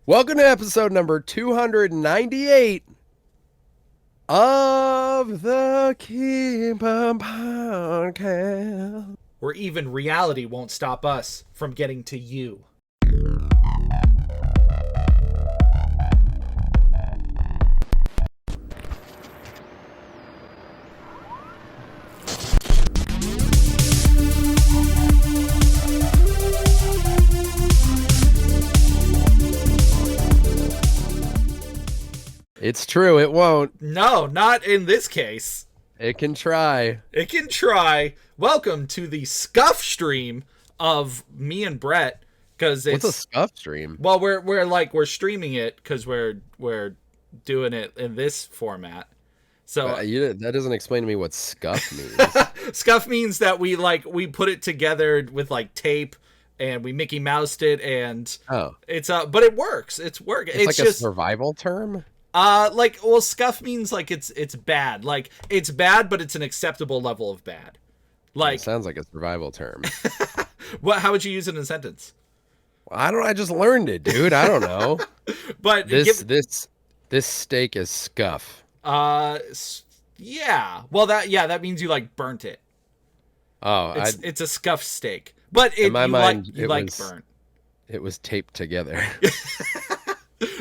Welcome to episode number 298 of the Keep Up Podcast. Where even reality won't stop us from getting to you. It's true, it won't. No, not in this case. It can try. It can try. Welcome to the scuff stream of me and Brett, because it's What's a scuff stream? Well, we're streaming it because we're doing it in this format. So That doesn't explain to me what scuff means. Scuff means that we put it together with like tape and we Mickey Moused it, and it's but it works. It's working. It's like just a survival term? Scuff means like it's bad. Like it's bad, but it's an acceptable level of bad. Like It sounds like a survival term. how would you use it in a sentence? I just learned it, dude. I don't know. But This steak is scuff. yeah. Well, that means you like burnt it. Oh, It's a scuff steak. But in my mind, you like burnt. It was taped together.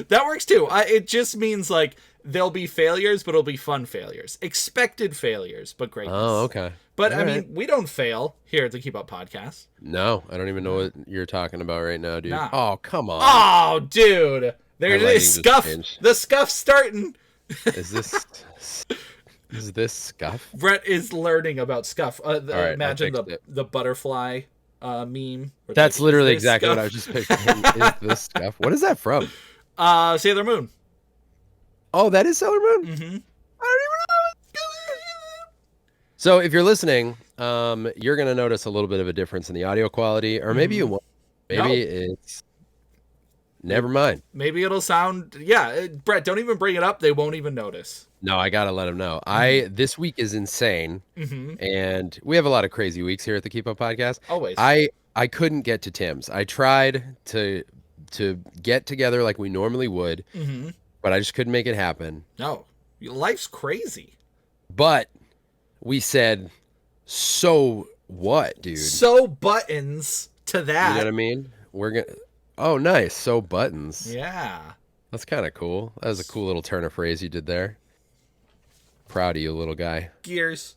That works too. It just means like there'll be failures, but it'll be fun failures. Expected failures, but greatness. Oh, okay. But All I right. mean, we don't fail here at the Keep Up Podcast. No, I don't even know what you're talking about right now, dude. Nah. Oh, come on. Oh, dude. There it My lighting is. just Scuff. changed. The scuff's starting. Is this scuff? Brett is learning about scuff. right, I Imagine fixed it. the butterfly meme. where That's like, literally "Is this exactly what scuff?" I was just picturing. Is this scuff? What is that from? Sailor Moon. Oh, that is Sailor Moon? Mm-hmm. I don't even know. So if you're listening, you're going to notice a little bit of a difference in the audio quality, or maybe you won't. Maybe No. it's... Never mind. Maybe it'll sound... Yeah, Brett, don't even bring it up. They won't even notice. No, I got to let them know. This week is insane, Mm-hmm. and we have a lot of crazy weeks here at the Keep Up Podcast. Always. I couldn't get to Tim's. I tried to get together like we normally would, Mm-hmm. but I just couldn't make it happen. No. Life's crazy. But we said, so what, dude? So buttons to You that. know what I mean? We're gonna. Oh, nice. So buttons. Yeah. That's kind of cool. That was a cool little turn of phrase you did there. Proud of you, little guy. Gears.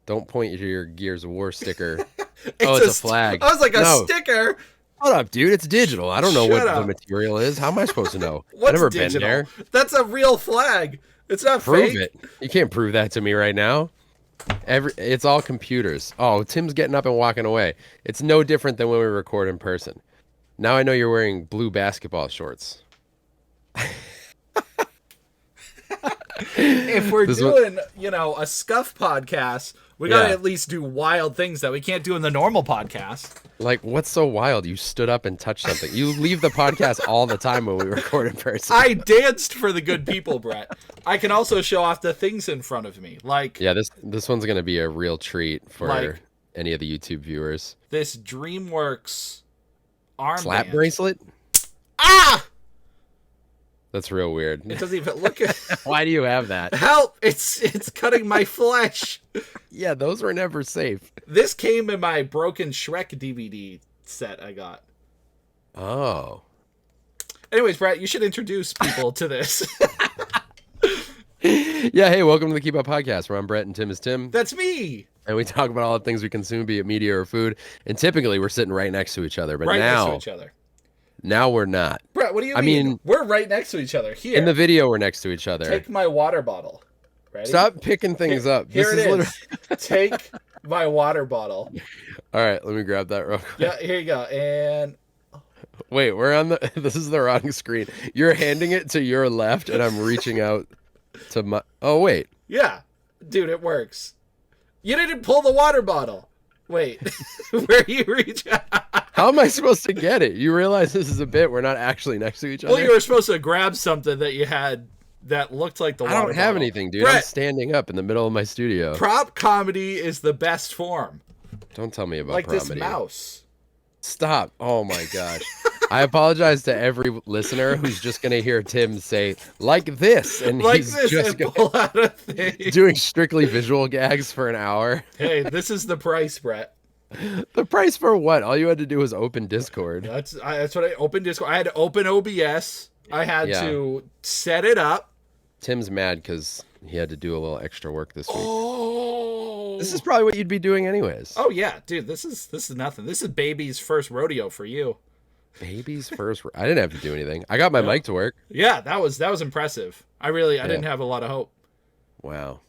Don't point to your Gears of War sticker. It's Oh, it's a flag. I was like, a No. sticker? Shut up, dude. It's digital. I don't know Shut what up. the material is. How am I supposed to know? I've What's never digital? been there. That's a real flag. It's not Prove fake. it. You can't prove that to me right now. It's all computers. Oh, Tim's getting up and walking away. It's no different than when we record in person. Now I know you're wearing blue basketball shorts. If we're This doing, a scuff podcast, we gotta Yeah. at least do wild things that we can't do in the normal podcast. Like, what's so wild? You stood up and touched something. You leave the podcast all the time when we record in person. I danced for the good people, Brett. I can also show off the things in front of me, like Yeah, this one's gonna be a real treat for Like- any of the YouTube viewers. this DreamWorks armband. Slap bracelet? Ah! That's real weird. It doesn't even look at. Why do you have that? Help! It's cutting my flesh. Yeah, those were never safe. This came in my broken Shrek DVD set I got. Oh. Anyways, Brett, you should introduce people to this. Yeah, hey, welcome to the Keep Up Podcast, where I'm Brett and Tim is Tim. That's me. And we talk about all the things we consume, be it media or food. And typically we're sitting right next to each other. But Right now, next to each other. now we're not. Brett, what do you I mean- we're right next to each other. Here. In the video, we're next to each other. Take my water bottle. Ready? Stop picking things up. Here This it is. literally... Take my water bottle. All right, let me grab that real quick. Yeah, here you go. And Wait, we're on the... This is the wrong screen. You're handing it to your left, and I'm reaching out to my... Oh, wait. yeah, dude, it works. You didn't pull the water bottle. Wait, where you reach? How am I supposed to get it? You realize this is a bit. We're not actually next to each other. Well, you were supposed to grab something that you had that looked like the I water don't have bottle. anything, dude. I'm Brett, standing up in the middle of my studio. prop comedy is the best form. Don't tell me about Like this comedy. mouse. Stop. Oh my gosh. I apologize to every listener who's just going to hear Tim say, like this, and Like he's this just and pull out a thing. doing strictly visual gags for an hour. Hey, this is the price, Brett. The price for what? All you had to do was open Discord. That's what I opened Discord. I had to open OBS. I had Yeah. to set it up. Tim's mad because he had to do a little extra work this week. Oh. This is probably what you'd be doing anyways. Oh yeah, dude. This is nothing. This is baby's first rodeo for you. Baby's first. I didn't have to do anything. I got my mic to work. Yeah, that was impressive. I didn't have a lot of hope. Wow.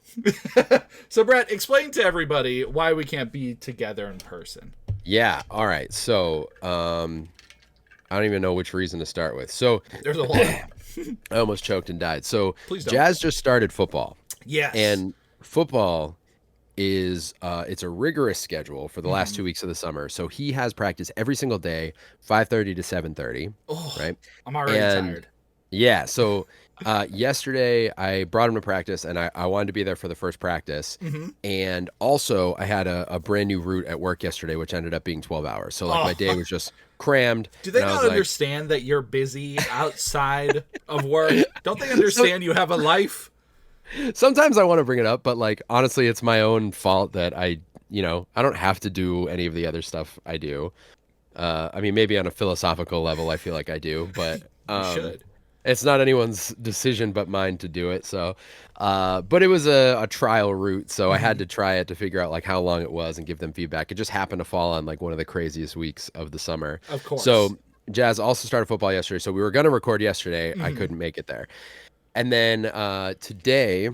So Brett, explain to everybody why we can't be together in person. Yeah. All right. So, I don't even know which reason to start with. So, There's a lot. I almost choked and died. So, Please don't. Jazz just started football. Yes. And football is it's a rigorous schedule for the last 2 weeks of the summer. So he has practice every single day, 5:30 to 7:30. Oh, Right. I'm already tired. Yeah. So yesterday I brought him to practice, and I wanted to be there for the first practice. And also I had a brand new route at work yesterday, which ended up being 12 hours. So like my day was just crammed. Do they and I not was like, understand that you're busy outside of work? Don't they understand you have a life? sometimes I want to bring it up, but like honestly, it's my own fault that I don't have to do any of the other stuff I do. I mean, maybe on a philosophical level, I feel like I do, but You should. it's not anyone's decision but mine to do it. So, but it was a trial route, so I had to try it to figure out like how long it was and give them feedback. It just happened to fall on like one of the craziest weeks of the summer. Of course. So Jazz also started football yesterday, so we were going to record yesterday. I couldn't make it there. And then today,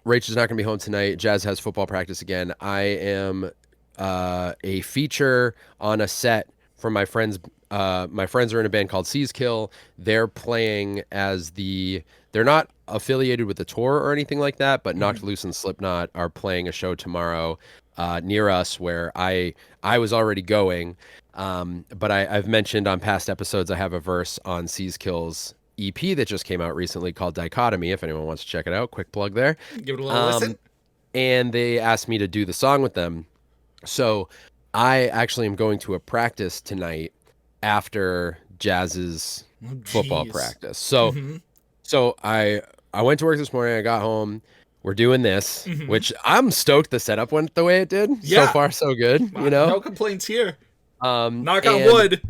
Rachel's not going to be home tonight. Jazz has football practice again. I am a feature on a set for my friends. My friends are in a band called Seas Kill. They're playing they're not affiliated with the tour or anything like that, but Knocked Loose and Slipknot are playing a show tomorrow near us where I was already going. But I've mentioned on past episodes I have a verse on Seas Kill's EP that just came out recently called Dichotomy. If anyone wants to check it out, quick plug there. Give it a little listen. And they asked me to do the song with them. So I actually am going to a practice tonight after Jazz's football practice. So so I went to work this morning. I got home. We're doing this, which I'm stoked the setup went the way it did. Yeah. So far, so good. No complaints here. Knock on and- wood.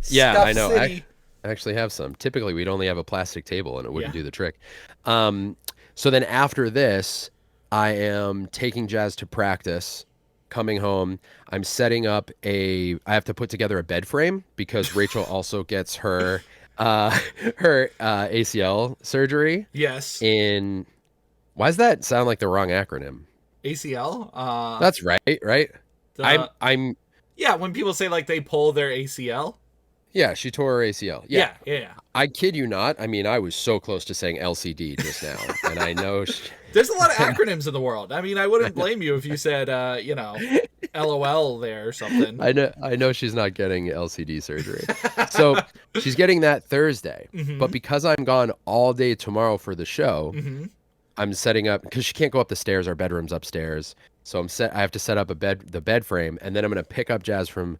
Yeah, Stuff I know. City. I actually have some. Typically, we'd only have a plastic table, and it wouldn't do the trick. So then after this, I am taking Jazz to practice. Coming home, I'm setting up I have to put together a bed frame because Rachel also gets her ACL surgery. Yes. Why does that sound like the wrong acronym? ACL. That's right? I'm Yeah, when people say like they pull their ACL. Yeah, she tore her ACL. Yeah. I kid you not. I mean, I was so close to saying LCD just now, and I know There's a lot of acronyms in the world. I mean, I wouldn't blame you if you said, LOL there or something. I know she's not getting LCD surgery. So she's getting that Thursday. But because I'm gone all day tomorrow for the show, I'm setting up because she can't go up the stairs. Our bedroom's upstairs, so I have to set up the bed frame, and then I'm gonna pick up Jazz from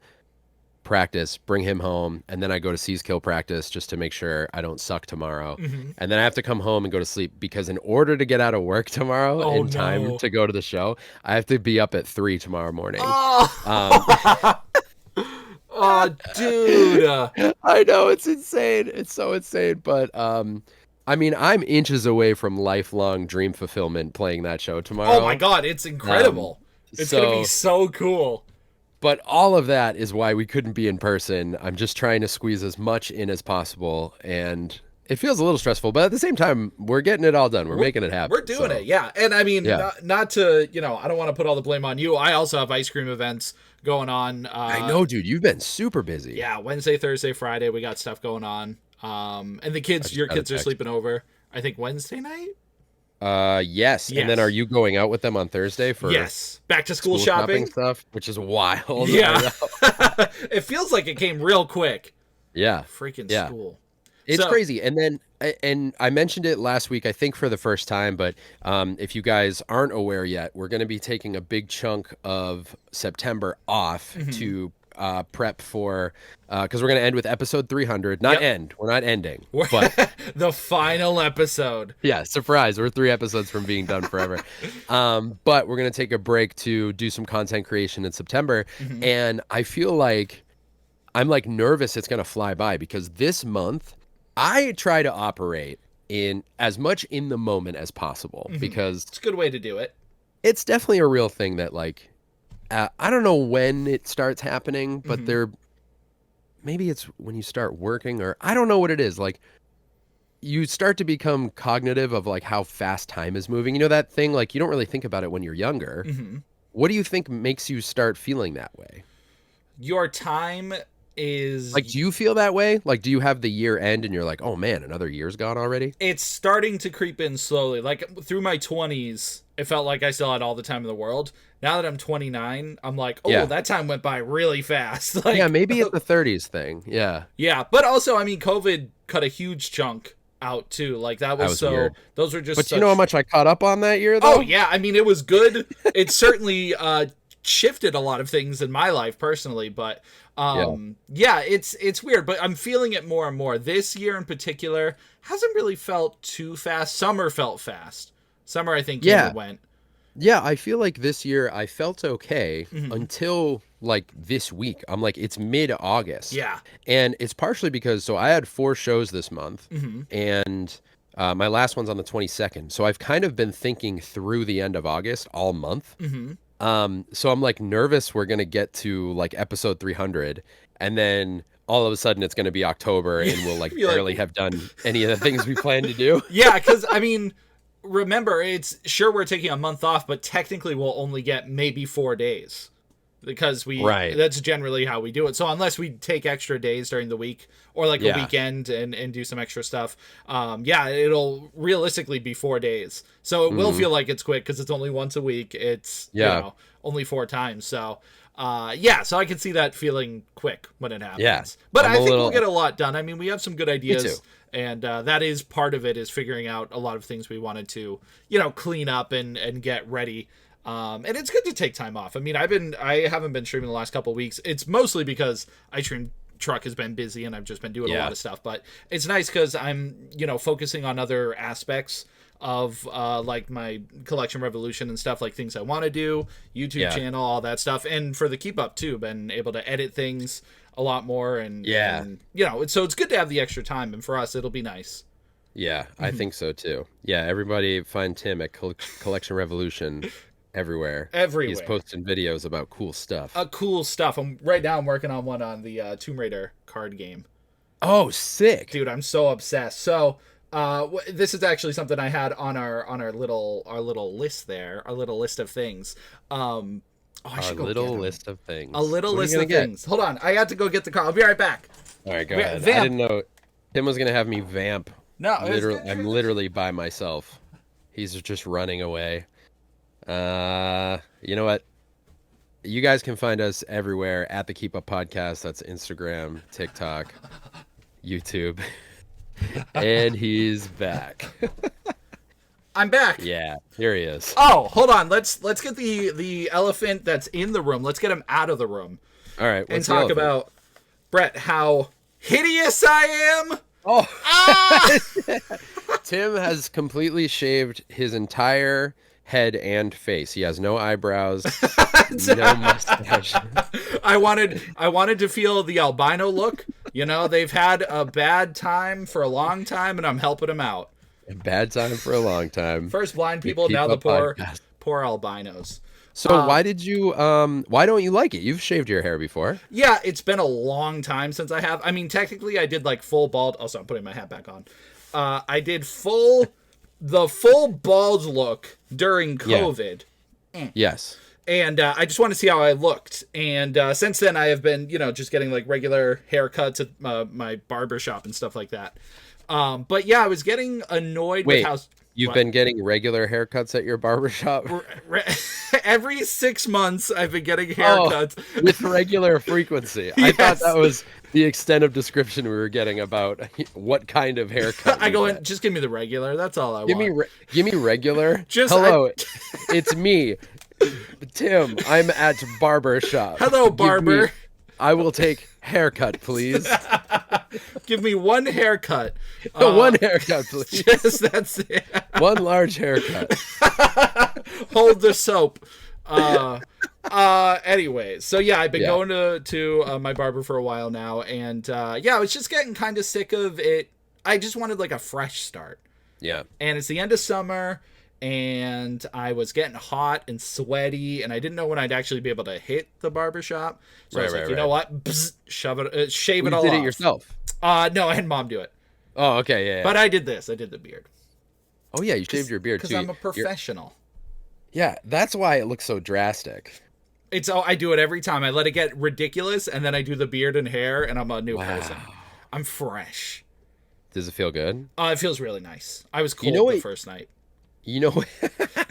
practice, bring him home, and then I go to Seas Kill practice just to make sure I don't suck tomorrow. And then I have to come home and go to sleep because in order to get out of work tomorrow in time to go to the show, I have to be up at 3 tomorrow morning. Oh, dude. I know, it's insane. It's so insane. But I mean, I'm inches away from lifelong dream fulfillment playing that show tomorrow. Oh my God, it's incredible. It's going to be so cool. But all of that is why we couldn't be in person. I'm just trying to squeeze as much in as possible. And it feels a little stressful, but at the same time, we're getting it all done. We're making it happen. We're doing it, yeah. And I mean, not to, I don't want to put all the blame on you. I also have ice cream events going on. I know, dude. You've been super busy. Yeah, Wednesday, Thursday, Friday, we got stuff going on. And the kids, your kids are sleeping over, I think, Wednesday night? Yes. And then are you going out with them on Thursday for back to school shopping stuff, which is wild. Yeah. It feels like it came real quick. Yeah. Freaking school. It's crazy. And then I mentioned it last week, I think for the first time, but if you guys aren't aware yet, we're going to be taking a big chunk of September off to prep for because we're gonna end with episode 300. Not Yep. end. We're not ending, but The final episode. yeah, surprise. We're 3 episodes from being done forever. But we're going to take a break to do some content creation in September. Mm-hmm. And I feel like I'm like nervous it's going to fly by because this month I try to operate in as much in the moment as possible because It's a good way to do it. it's definitely a real thing that like, I don't know when it starts happening, but maybe it's when you start working or I don't know what it is. Like, you start to become cognitive of like how fast time is moving. You know that thing like you don't really think about it when you're younger. What do you think makes you start feeling that way? Your time is Like, do you feel that way? Like, do you have the year end and you're like, oh man, another year's gone already? it's starting to creep in slowly. Like through my 20s, it felt like I still had all the time in the world. Now that I'm 29, I'm like, oh, Yeah. that time went by really fast. Like, Yeah, maybe it's the 30s thing. Yeah. yeah, but also, I mean, COVID cut a huge chunk out too. Like that was so. weird. Those were just. But you know how much I caught up on that year though? Oh yeah, I mean, it was good. It certainly shifted a lot of things in my life personally, but yeah, it's weird. But I'm feeling it more and more. This year in particular hasn't really felt too fast. Summer felt fast. Summer, I think, came and went. Yeah, I feel like this year I felt okay until like this week. I'm like, it's mid-August. Yeah. And it's partially because, so I had 4 shows this month and my last one's on the 22nd. So I've kind of been thinking through the end of August all month. So I'm like nervous we're going to get to like episode 300 and then all of a sudden it's going to be October and we'll like barely have done any of the things we plan to do. Yeah, because I mean, remember, it's sure we're taking a month off, but technically we'll only get maybe 4 days because that's generally how we do it. So unless we take extra days during the week or like a weekend and do some extra stuff, it'll realistically be 4 days. So it will feel like it's quick because it's only once a week. It's you know, only 4 times. So so I can see that feeling quick when it happens. Yeah, but I think we'll get a lot done. I mean, we have some good ideas. Me too. And that is part of it, is figuring out a lot of things we wanted to, you know, clean up and get ready. And it's good to take time off. I mean, I haven't been streaming the last couple of weeks. It's mostly because Ice Cream Truck has been busy and I've just been doing a lot of stuff. But it's nice because I'm, you know, focusing on other aspects of like my collection revolution and stuff, like things I want to do, YouTube channel, all that stuff. And for the keep up too, been able to edit things a lot more and you know, so it's good to have the extra time, and for us it'll be nice. I think so too. Everybody find Tim at Collection Revolution everywhere. He's posting videos about cool stuff. Cool stuff. Right now I'm working on one on the Tomb Raider card game. Oh, sick. Dude, I'm so obsessed. So this is actually something I had on our little list there, our little list of things. I should go get them. List of things. A little list of things. Hold on. I had to go get the car. I'll be right back. All right, go ahead. Vamp. I didn't know Tim was going to have me vamp. No, I'm literally by myself. He's just running away. You know what? You guys can find us everywhere at the Keep Up Podcast. That's Instagram, TikTok, YouTube. And he's back. I'm back. Yeah, here he is. Oh, hold on. Let's get the elephant that's in the room. Let's get him out of the room. All right, and talk about, Brett, how hideous I am. Oh, Tim has completely shaved his entire head and face. He has no eyebrows, no mustache. I wanted to feel the albino look. You know, they've had a bad time for a long time, and I'm helping them out. A bad time for a long time. First blind people, now the poor albinos. So why don't you like it? You've shaved your hair before. Yeah, it's been a long time since I have. I mean, technically I did like full bald. Also, I'm putting my hat back on. I did the full bald look during COVID. Yes. And I just want to see how I looked. And since then I have been, you know, just getting like regular haircuts at my barber shop and stuff like that. But yeah, I was getting annoyed with how... You've been getting regular haircuts at your barbershop? Every 6 months, I've been getting haircuts. With regular frequency. Yes. I thought that was the extent of description we were getting about what kind of haircut. I go in, just give me the regular. That's all I want. Give me regular? Hello, it's me, Tim. I'm at barbershop. Hello, barber. I will take haircut, please. Give me one haircut. One haircut, please. Just that's it. One large haircut. Hold the soap. Anyways, so yeah, I've been going to my barber for a while now, and yeah, I was just getting kind of sick of it. I just wanted like a fresh start. Yeah. And it's the end of summer, and I was getting hot and sweaty, and I didn't know when I'd actually be able to hit the barbershop. So I was like, you know what? Bzz, shave it all off. You did it yourself? No, I had Mom do it. Oh, okay, yeah. But I did this. I did the beard. Oh, yeah, you shaved your beard, too. Because I'm a professional. Yeah, that's why it looks so drastic. I do it every time. I let it get ridiculous, and then I do the beard and hair, and I'm a new person. I'm fresh. Does it feel good? It feels really nice. I was cold the first night. You know,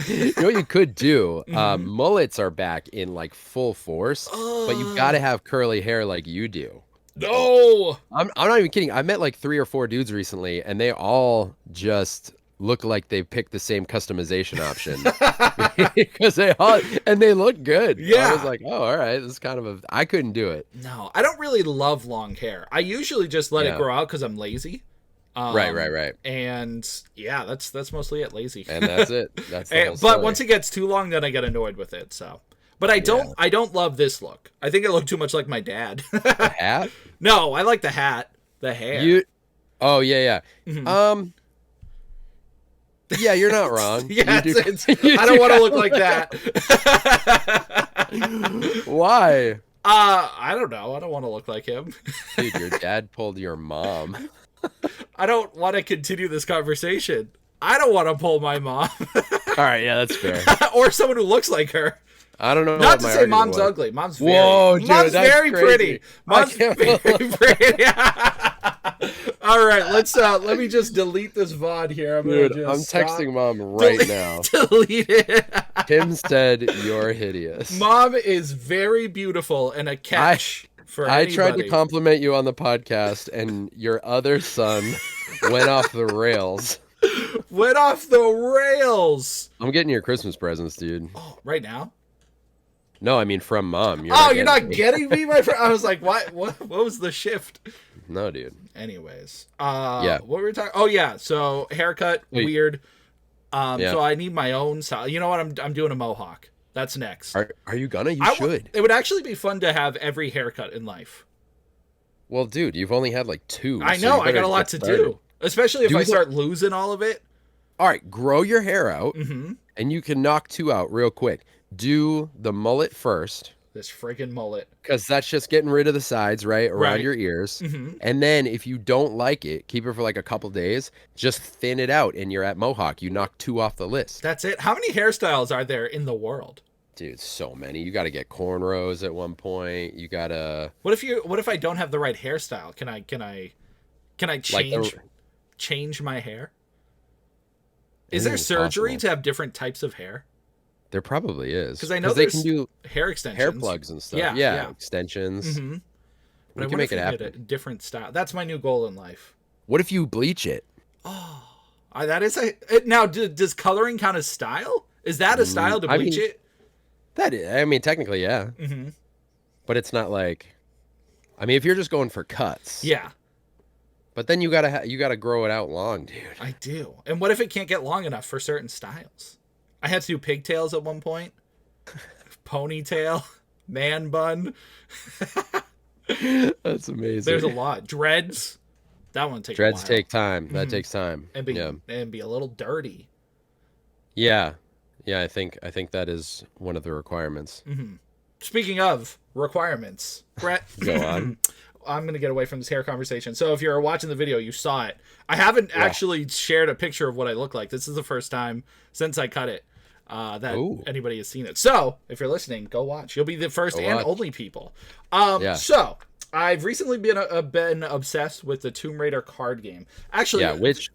you know what you could do? Mullets are back in like full force, but you've got to have curly hair like you do. No! I'm not even kidding. I met like 3 or 4 dudes recently, and they all just look like they picked the same customization option because they look good. Yeah. I was like, oh, all right. This is kind of I couldn't do it. No, I don't really love long hair. I usually just let it grow out because I'm lazy. Right. And yeah, that's mostly it. Lazy. And that's it. That's the whole but story. once it gets too long, then I get annoyed with it. So, but I don't love this look. I think it looked too much like my dad. The hat? No, I like the hat. The hair. Oh yeah. Mm-hmm. Yeah, you're not wrong. Yeah, I don't want to look like that. Why? I don't know. I don't want to look like him. Dude, your dad pulled your mom. I don't want to continue this conversation. I don't want to pull my mom. All right, yeah, that's fair. Or someone who looks like her. I don't know. Not to say mom's ugly. Mom's very, Whoa, dude, mom's that's very crazy. pretty. Mom's very pretty. All right, let me just delete this VOD here. I'm texting Mom right now. Delete it. Tim said you're hideous. Mom is very beautiful and a catch for anybody. I tried to compliment you on the podcast, and your other son went off the rails. Went off the rails. I'm getting your Christmas presents, dude. Oh, right now? No, I mean from Mom. You're not getting me, my friend? I was like, what was the shift? No, dude. Anyways. What were we talking? Oh, yeah. So, haircut, weird. So I need my own style. You know what? I'm doing a mohawk. That's next. Are you gonna? You should. It would actually be fun to have every haircut in life. Well, dude, you've only had like 2. I know. I got a lot to do. Especially if I start losing all of it. All right, grow your hair out, and you can knock 2 out real quick. Do the mullet first. This friggin' mullet. Because that's just getting rid of the sides, right? Around your ears. And then if you don't like it, keep it for like a couple days. Just thin it out, and you're at mohawk. You knock 2 off the list. That's it. How many hairstyles are there in the world? Dude, so many. You got to get cornrows at one point. You got to... What if I don't have the right hairstyle? Can I change my hair? Is there surgery to have different types of hair? There probably is. Because I know they can do hair extensions. Hair plugs and stuff. Yeah. Extensions. But we can make it happen. A different style. That's my new goal in life. What if you bleach it? Oh, that is now. Does coloring count as style? Is that a style to bleach it? Technically, yeah. But it's not like. I mean, if you're just going for cuts. Yeah. But then you gotta grow it out long, dude. I do. And what if it can't get long enough for certain styles? I had to do pigtails at one point. Ponytail. Man bun. That's amazing. There's a lot. Dreads. That one takes Dreads a while. take time. That takes time. And be a little dirty. Yeah. Yeah, I think that is one of the requirements. Speaking of requirements, Brett. Go on. I'm going to get away from this hair conversation. So if you're watching the video, you saw it. I haven't actually shared a picture of what I look like. This is the first time since I cut it that anybody has seen it. So if you're listening, go watch. You'll be the first and only people. So I've recently been obsessed with the Tomb Raider card game. Actually, which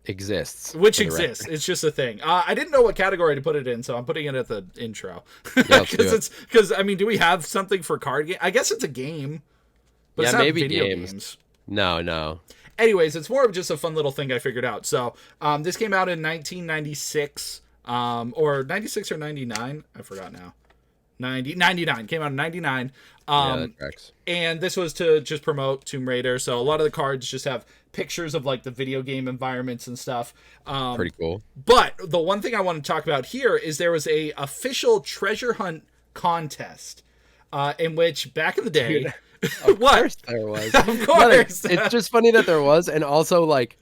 exists. It's just a thing. I didn't know what category to put it in, so I'm putting it at the intro. Because I mean, do we have something for card game? I guess it's a game. But it's not maybe video games. No. Anyways, it's more of just a fun little thing I figured out. So, this came out in 1996, or 96 or 99. I forgot now. 99 came out in 99. Yeah, that tracks. And this was to just promote Tomb Raider. So a lot of the cards just have pictures of like the video game environments and stuff. Pretty cool. But the one thing I want to talk about here is there was a official treasure hunt contest in which back in the day, Dude, of course there was. Of course, it's just funny that there was, and also like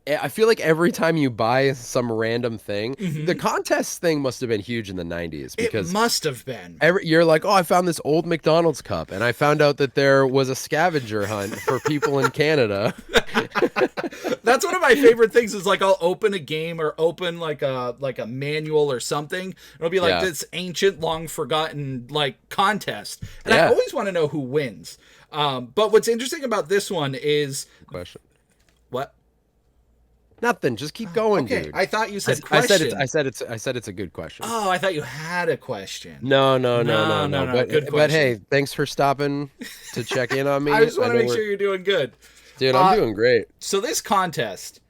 I feel like every time you buy some random thing, the contest thing must have been huge in the 90s because it must have been. you're like, oh, I found this old McDonald's cup, and I found out that there was a scavenger hunt for people in Canada. That's one of my favorite things is like I'll open a game or open like a manual or something. It'll be like this ancient, long forgotten like contest, and I always want to know who wins. But what's interesting about this one is Question. What? Nothing. Just keep going, okay, dude. I thought you said question. I said it's a good question. Oh, I thought you had a question. No. Good question. But hey, thanks for stopping to check in on me. I just want to make sure you're doing good. Dude, I'm doing great. So this contest,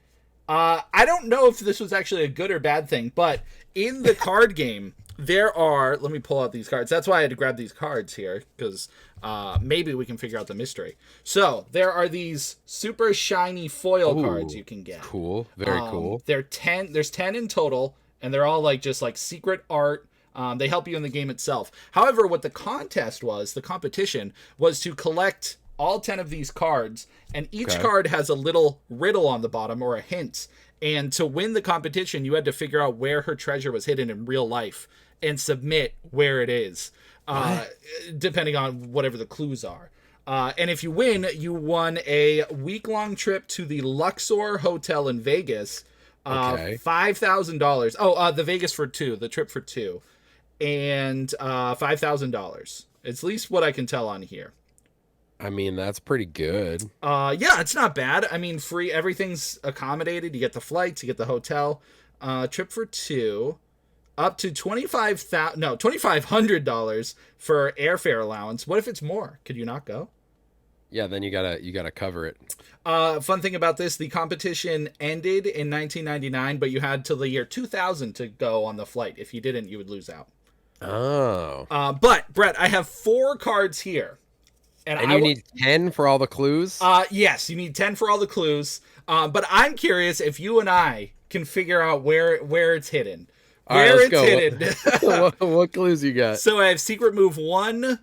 I don't know if this was actually a good or bad thing, but in the card game, there are, let me pull out these cards. That's why I had to grab these cards here, because maybe we can figure out the mystery. So there are these super shiny foil cards you can get. Cool. Very cool. There's 10 in total, and they're all like just like secret art. They help you in the game itself. However, what the competition was to collect all 10 of these cards, and each card has a little riddle on the bottom or a hint. And to win the competition, you had to figure out where her treasure was hidden in real life and submit where it is, depending on whatever the clues are. And if you win, you won a week-long trip to the Luxor Hotel in Vegas, $5,000. Oh, the Vegas for two, the trip for two, and $5,000. It's at least what I can tell on here. I mean, that's pretty good. Yeah, it's not bad. I mean, free, everything's accommodated. You get the flights, you get the hotel. Trip for two, up to $2,500 for airfare allowance. What if it's more? Could you not go? Yeah, then you gotta cover it. Fun thing about this, the competition ended in 1999, but you had till the year 2000 to go on the flight. If you didn't, you would lose out. Oh. But Brett, I have 4 cards here. And you need 10 for all the clues? Yes, you need 10 for all the clues. But I'm curious if you and I can figure out where it's hidden. Where it's hidden. What clues you got? So I have secret move 1,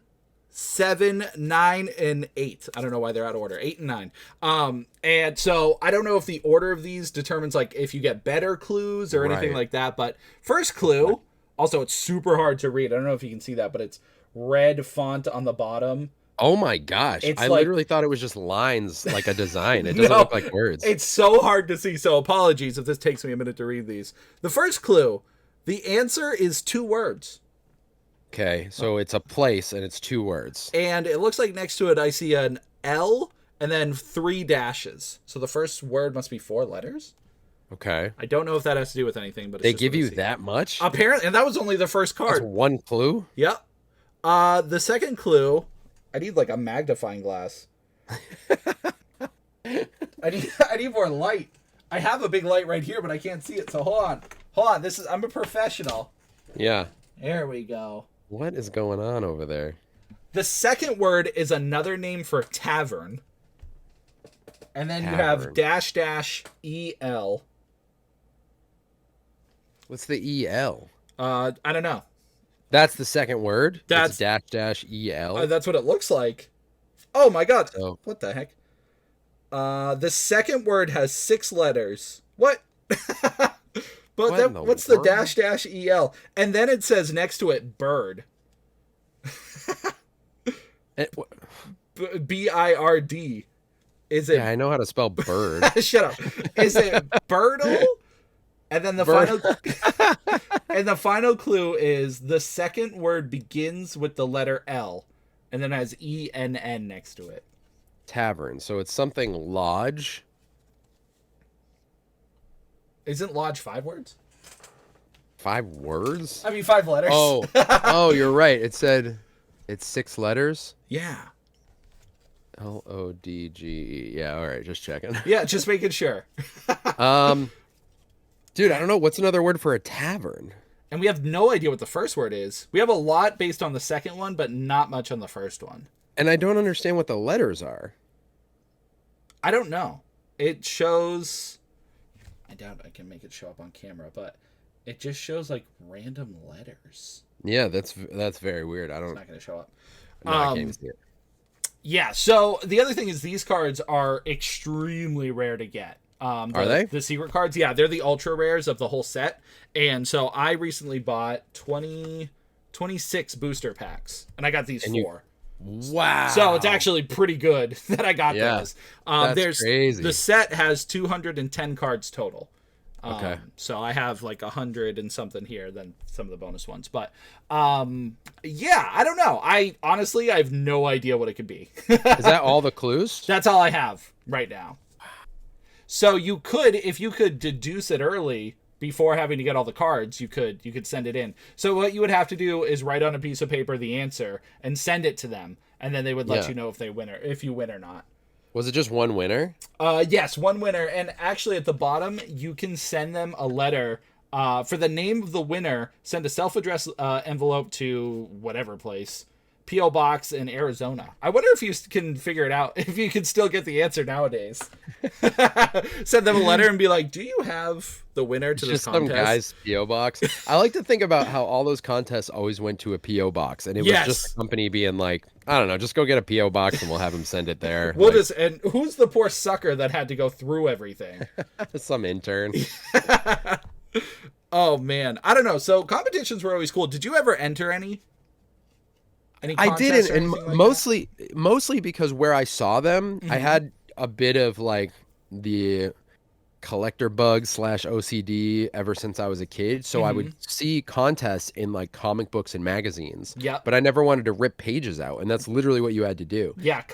7, 9, and 8. I don't know why they're out of order. 8 and 9. And so I don't know if the order of these determines like if you get better clues or anything like that. But first clue, also it's super hard to read. I don't know if you can see that, but it's red font on the bottom. Oh my gosh. I literally thought it was just lines, like a design. It doesn't look like words. It's so hard to see, so apologies if this takes me a minute to read these. The first clue, the answer is 2 words. Okay, so it's a place and it's 2 words. And it looks like next to it I see an L and then 3 dashes. So the first word must be 4 letters? Okay. I don't know if that has to do with anything, but it's they give you that much? Apparently, and that was only the first card. That's 1 clue? Yep. The second clue, I need like a magnifying glass. I need more light. I have a big light right here, but I can't see it. So hold on. I'm a professional. Yeah. There we go. What is going on over there? The second word is another name for tavern. And then you have --EL. What's the EL? I don't know. That's the second word? That's --EL? that's what it looks like. Oh my god. So, what the heck? The second word has 6 letters. What? But what's the --EL? And then it says next to it bird. BIRD. Is it? Yeah, I know how to spell bird. Shut up. Is it birdle? And then the final clue is the second word begins with the letter L and then has ENN next to it. Tavern. So it's something lodge. Isn't lodge 5 words? 5 words? I mean 5 letters. Oh, you're right. It said it's 6 letters. Yeah. LODGE. Yeah, all right, just checking. Yeah, just making sure. Dude, I don't know. What's another word for a tavern? And we have no idea what the first word is. We have a lot based on the second one, but not much on the first one. And I don't understand what the letters are. I don't know. It shows... I doubt I can make it show up on camera, but it just shows like random letters. Yeah, that's very weird. I don't... It's not going to show up. No, I can't even see it. Yeah, so the other thing is these cards are extremely rare to get. Are they? The secret cards? Yeah, they're the ultra rares of the whole set. And so I recently bought 26 booster packs, and I got these 4. Wow. So it's actually pretty good that I got those. That's crazy. The set has 210 cards total. Okay. So I have like 100 and something here than some of the bonus ones. But yeah, I don't know. I have no idea what it could be. Is that all the clues? That's all I have right now. So you could, if you could deduce it early before having to get all the cards, you could send it in. So what you would have to do is write on a piece of paper the answer and send it to them, and then they would let you know if you win or not. Was it just one winner? Yes, one winner. And actually at the bottom, you can send them a letter for the name of the winner. Send a self-addressed envelope to whatever place. P.O. Box in Arizona. I wonder if you can figure it out, if you can still get the answer nowadays. Send them a letter and be like, do you have the winner to this contest? Just some guy's P.O. box. I like to think about how all those contests always went to a P.O. box, and it was just the company being like, I don't know, just go get a P.O. box and we'll have him send it there. And who's the poor sucker that had to go through everything? Some intern. Oh, man. I don't know. So competitions were always cool. Did you ever enter any? I didn't, and mostly because where I saw them, I had a bit of like the collector bug / OCD ever since I was a kid. So I would see contests in like comic books and magazines. Yeah. But I never wanted to rip pages out, and that's literally what you had to do. Yeah,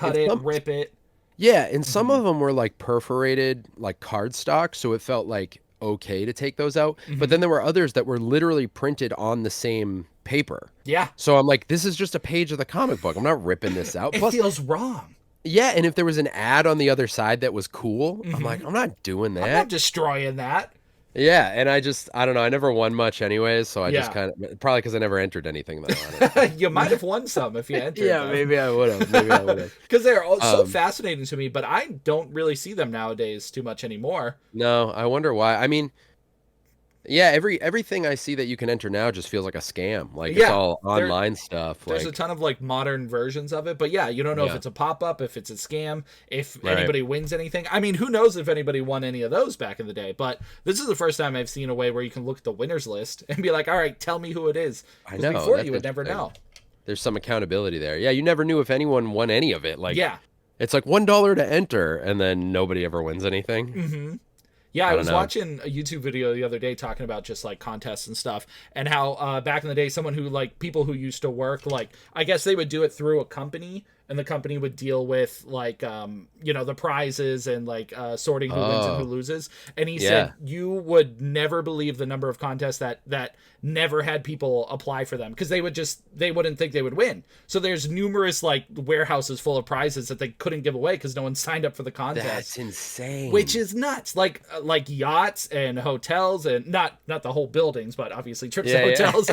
rip it. Yeah, and some of them were like perforated, like cardstock, so it felt like okay to take those out. But then there were others that were literally printed on the same paper. Yeah. So I'm like, this is just a page of the comic book. I'm not ripping this out. It feels wrong. Yeah, and if there was an ad on the other side that was cool, I'm like, I'm not doing that. I'm not destroying that. Yeah, and I don't know. I never won much anyways, so I just kind of, probably because I never entered anything though. You might have won some if you entered. Yeah, them. Maybe I would have. Because they're so fascinating to me, but I don't really see them nowadays too much anymore. No, I wonder why. I mean, yeah, everything I see that you can enter now just feels like a scam. Like it's all online stuff. There's a ton of like modern versions of it, but yeah, you don't know if it's a pop-up, if it's a scam, if anybody wins anything. I mean, who knows if anybody won any of those back in the day, but this is the first time I've seen a way where you can look at the winners list and be like, all right, tell me who it is. I know. Before you would never know. There's some accountability there. Yeah, you never knew if anyone won any of it. Like, it's like $1 to enter, and then nobody ever wins anything. Mm-hmm. Yeah, I was watching a YouTube video the other day talking about just like contests and stuff, and how back in the day, someone who like people who used to work, like I guess they would do it through a company, and the company would deal with like the prizes and like sorting who wins and who loses. And he said you would never believe the number of contests that never had people apply for them because they wouldn't think they would win. So there's numerous like warehouses full of prizes that they couldn't give away because no one signed up for the contest. That's insane. Which is nuts. Like yachts and hotels, and not the whole buildings, but obviously trips to hotels.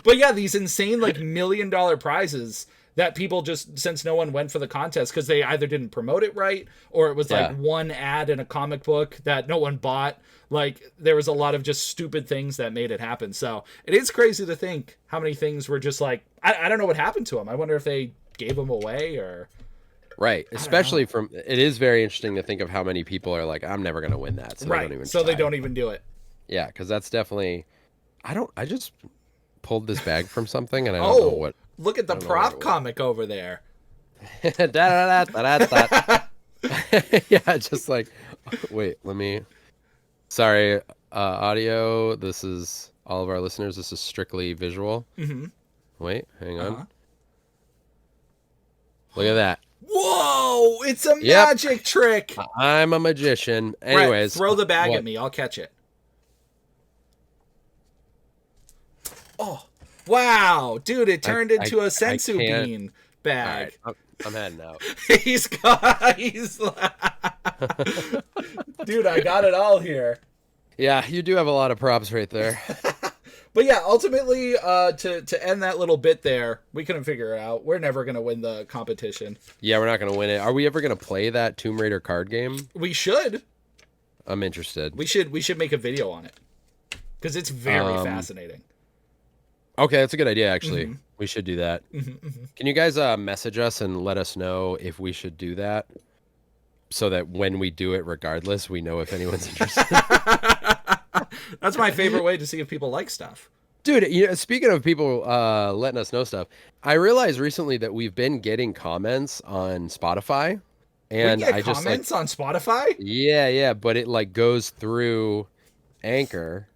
But yeah, these insane like $1 million prizes that people just, since no one went for the contest because they either didn't promote it right, or it was like one ad in a comic book that no one bought. Like there was a lot of just stupid things that made it happen. So it is crazy to think how many things were just like, I don't know what happened to them. I wonder if they gave them away or... Right. Especially it is very interesting to think of how many people are like, I'm never going to win that. So right. They don't even so try. They don't even do it. Yeah. Cause that's definitely, I just pulled this bag from something and I don't know what. Look at the prop comic over there. Yeah. Just like, wait, sorry, audio. This is all of our listeners. This is strictly visual. Mm-hmm. Wait, hang on. Look at that. Whoa, it's a magic trick. I'm a magician. Anyways. Brett, throw the bag at me. I'll catch it. Oh, wow. Dude, it turned into a sensu bean bag. Right, I'm heading out. He's Dude, I got it all here. Yeah, you do have a lot of props right there. But yeah, ultimately, to end that little bit there, we couldn't figure it out. We're never gonna win the competition. Yeah, we're not gonna win it. Are we ever gonna play that Tomb Raider card game? We should. I'm interested. We should make a video on it because it's very fascinating. Okay, that's a good idea. Actually, we should do that. Can you guys message us and let us know if we should do that, so that when we do it, regardless, we know if anyone's interested. That's my favorite way to see if people like stuff. Dude, speaking of people letting us know stuff, I realized recently that we've been getting comments on Spotify, and We get I just comments on Spotify. yeah, but it like goes through Anchor,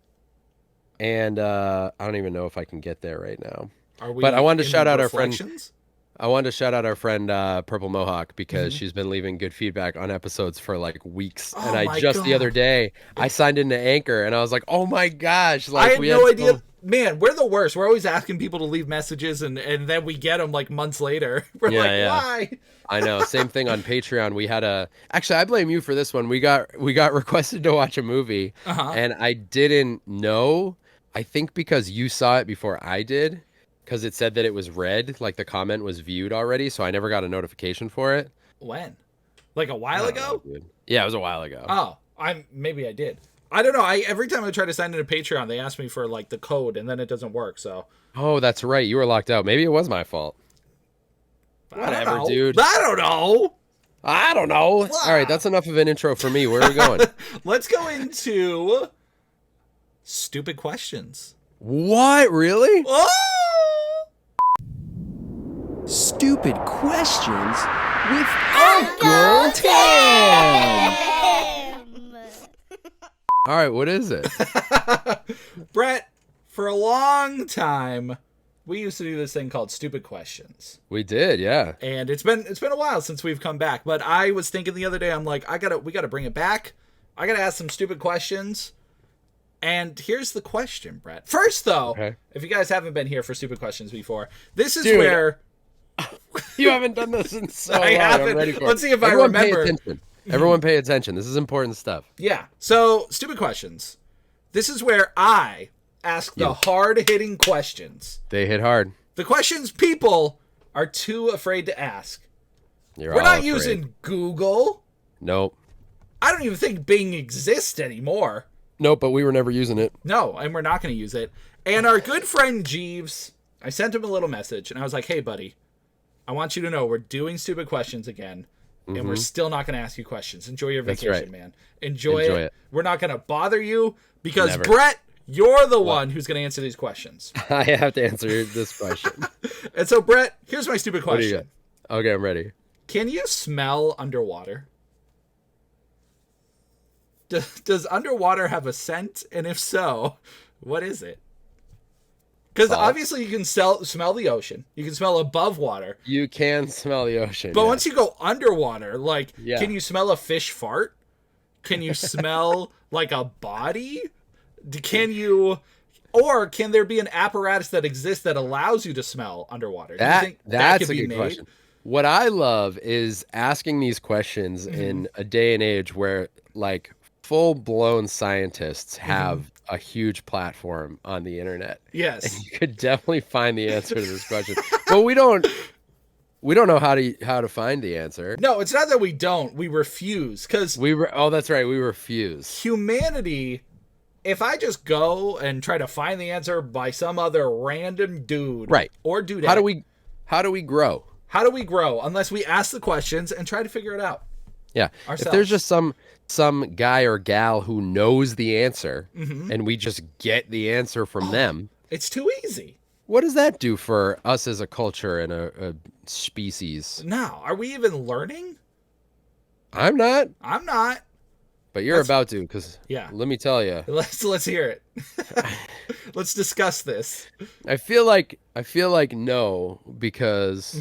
and I don't even know if I can get there right now. Are we? But I wanted to in shout the out our friend. reflections? I wanted to shout out our friend Purple Mohawk because she's been leaving good feedback on episodes for like weeks. Oh And I my just the God. other day I signed into Anchor and I was like, oh my gosh! I Like had we no had idea. Man, we're the worst. We're always asking people to leave messages, and then we get them like months later. We're Yeah, like, yeah. why? I know. Same thing on Patreon. We had actually I blame you for this one. We got requested to watch a movie and I didn't know. I think because you saw it before I did, because it said that it was read, like the comment was viewed already, so I never got a notification for it. When? Like a while I don't know, ago? dude. Yeah, it was a while ago. Oh, maybe I did. I don't know. Every time I try to sign into Patreon, they ask me for like the code, and then it doesn't work. So Oh, that's right. You were locked out. Maybe it was my fault. Whatever, dude. I don't know. I don't know. All right, that's enough of an intro for me. Where are we going? Let's go into stupid questions. What? Really? Oh! Stupid questions with Uncle Tim. All right, what is it? Brett, for a long time, we used to do this thing called stupid questions. We did, yeah. And it's been a while since we've come back, but I was thinking the other day, I'm like, we gotta bring it back. I gotta ask some stupid questions. And here's the question, Brett. First, though, if you guys haven't been here for stupid questions before, this is where you haven't done this in so long. I haven't. I'm ready for Let's it. see if Everyone I remember. Pay attention. Everyone pay attention. This is important stuff. Yeah. So, stupid questions. This is where I ask the hard-hitting questions. They hit hard. The questions people are too afraid to ask. We're not afraid. Using Google. Nope. I don't even think Bing exists anymore. Nope, but we were never using it. No, and we're not going to use it. And our good friend Jeeves, I sent him a little message, and I was like, hey, buddy, I want you to know we're doing stupid questions again, and we're still not going to ask you questions. Enjoy your vacation, man. Enjoy it. We're not going to bother you because, Brett, you're the one who's going to answer these questions. I have to answer this question. And so, Brett, here's my stupid question. Okay, I'm ready. Can you smell underwater? Does underwater have a scent? And if so, what is it? Because obviously you can smell the ocean. You can smell above water. You can smell the ocean. But once you go underwater, like, Yeah. can you smell a fish fart? Can you smell like a body? Or can there be an apparatus that exists that allows you to smell underwater? Do you think that's could a be good made? question. What I love is asking these questions in a day and age where, like, full-blown scientists have a huge platform on the internet. Yes. And you could definitely find the answer to this question. But we don't know how to find the answer. No, it's not that we don't. We refuse. Because that's right. We refuse. humanity, if I just go and try to find the answer by some other random dude, Right, or dudette, how do we grow? How do we grow unless we ask the questions and try to figure it out? Yeah. Ourselves. If there's just some guy or gal who knows the answer and we just get the answer from them, it's too easy. what does that do for us as a culture and a species? Now, are we even learning? I'm not, I'm not. but you're about to, because let me tell you, Let's hear it. Let's discuss this. I feel like no, because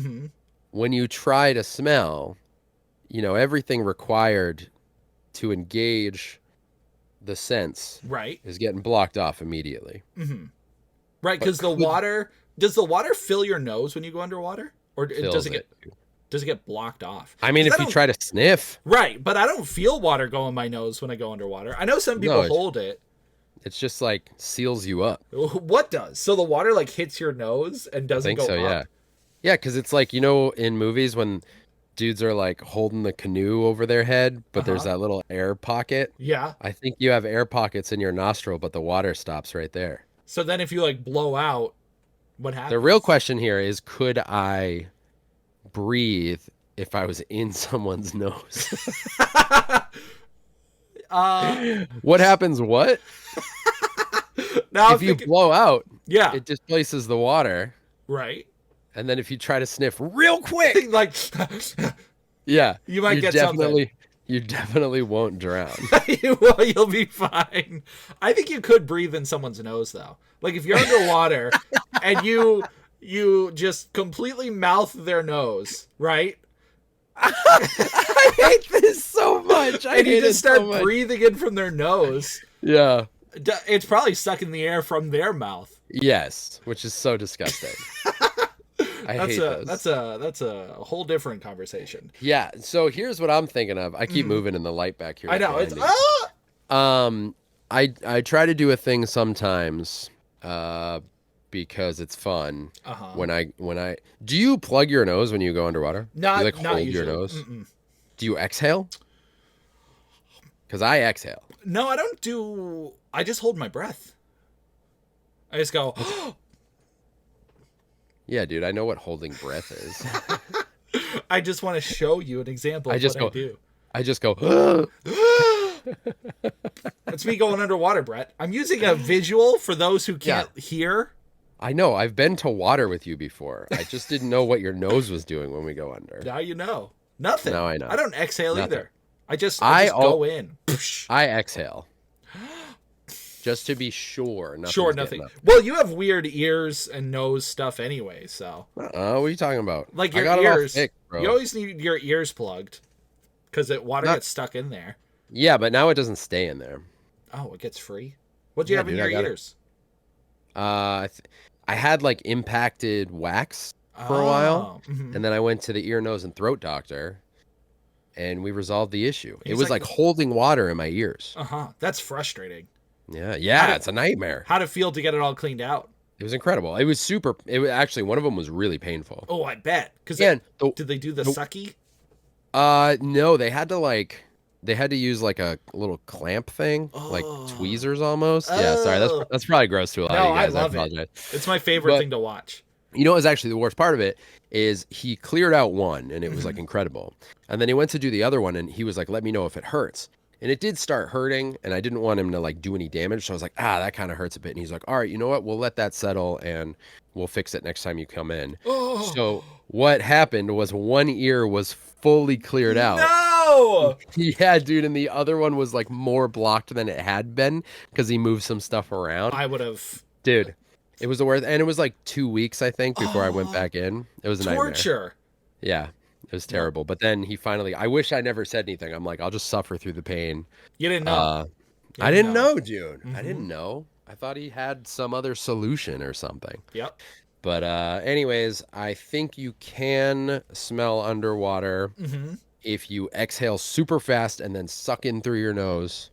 when you try to smell, everything required to engage the sense is getting blocked off immediately. Right, because does the water fill your nose when you go underwater? Or does it get blocked off? I mean, if you try to sniff. Right, but I don't feel water go in my nose when I go underwater. I know some people hold it. It's just like seals you up. What does? So the water like hits your nose and I doesn't think go so, up? yeah. Yeah, because it's like, in movies when dudes are like holding the canoe over their head, but there's Uh-huh. that little air pocket. Yeah. I think you have air pockets in your nostril, but the water stops right there. So then if you like blow out, what The real happens? question here is, could I breathe if I was in someone's nose? uh What happens? What? Now I'm If you thinking, blow out, yeah, it displaces the water. right. And then if you try to sniff real quick, Like yeah, you might get something. you definitely won't drown. You'll be fine. I think you could breathe in someone's nose though. Like if you're underwater and you just completely mouth their nose, right? I hate this so much. I And you hate it just start so much. breathing in from their nose. Yeah. It's probably sucking the air from their mouth. Yes, which is so disgusting. I hate those. That's a whole different conversation. Yeah. So here's what I'm thinking of. I keep moving in the light back here. I know it's I try to do a thing sometimes, because it's fun. Uh-huh. When I do you plug your nose when you go underwater? Not You like not hold usually. your nose? Mm-mm. Do you exhale? Because I exhale. No, I don't do. I just hold my breath. I just go. Yeah, dude, I know what holding breath is. I just want to show you an example I of just what I go- do. I just go, It's me going underwater, Brett. I'm using a visual for those who can't hear. I know, I've been to water with you before. I just didn't know what your nose was doing when we go under. Now you know. Nothing. Now I know. I don't exhale Nothing. either. I just I go in. I exhale. Just to be sure. Sure, nothing. Well, you have weird ears and nose stuff anyway, so. What are you talking about? Like I your got it all ears. fixed, bro. You always need your ears plugged because water Not- gets stuck in there. Yeah, but now it doesn't stay in there. Oh, it gets free? What do you Yeah, have in dude, I your got it. ears? I had like impacted wax for a while, Mhm. and then I went to the ear, nose, and throat doctor, and we resolved the issue. It He's was like- like holding water in my ears. Uh-huh. That's frustrating. Yeah, it's a nightmare. How'd it feel to get it all cleaned out? It was incredible. It was super. It was actually, one of them was really painful. Oh, I bet. Because And did they do the the- sucky? No, they had to use like a little clamp thing, like Oh. tweezers almost. Yeah, sorry, Oh. that's probably gross to a lot No, of you guys. I love it. apologize. It's my favorite But- thing to watch. You know what was actually the worst part of it is he cleared out one and it was like Mm-hmm. incredible. And then he went to do the other one and he was like, let me know if it hurts. And it did start hurting and I didn't want him to like do any damage. So I was like, that kind of hurts a bit. And he's like, all right, you know what? We'll let that settle and we'll fix it next time you come in. Oh, So what happened was one ear was fully cleared out. no! Yeah, dude. And the other one was like more blocked than it had been because he moved some stuff around. I would have Dude, it was the worst. And it was like 2 weeks, I think, before I went back in. It was a nightmare. torture. Yeah, it was terrible. But then he finally, I wish I never said anything. I'm like, I'll just suffer through the pain. You didn't know. You I didn't know. know, dude. I didn't know. I thought he had some other solution or something. Yep. But anyways, I think you can smell underwater Mm-hmm. if you exhale super fast and then suck in through your nose.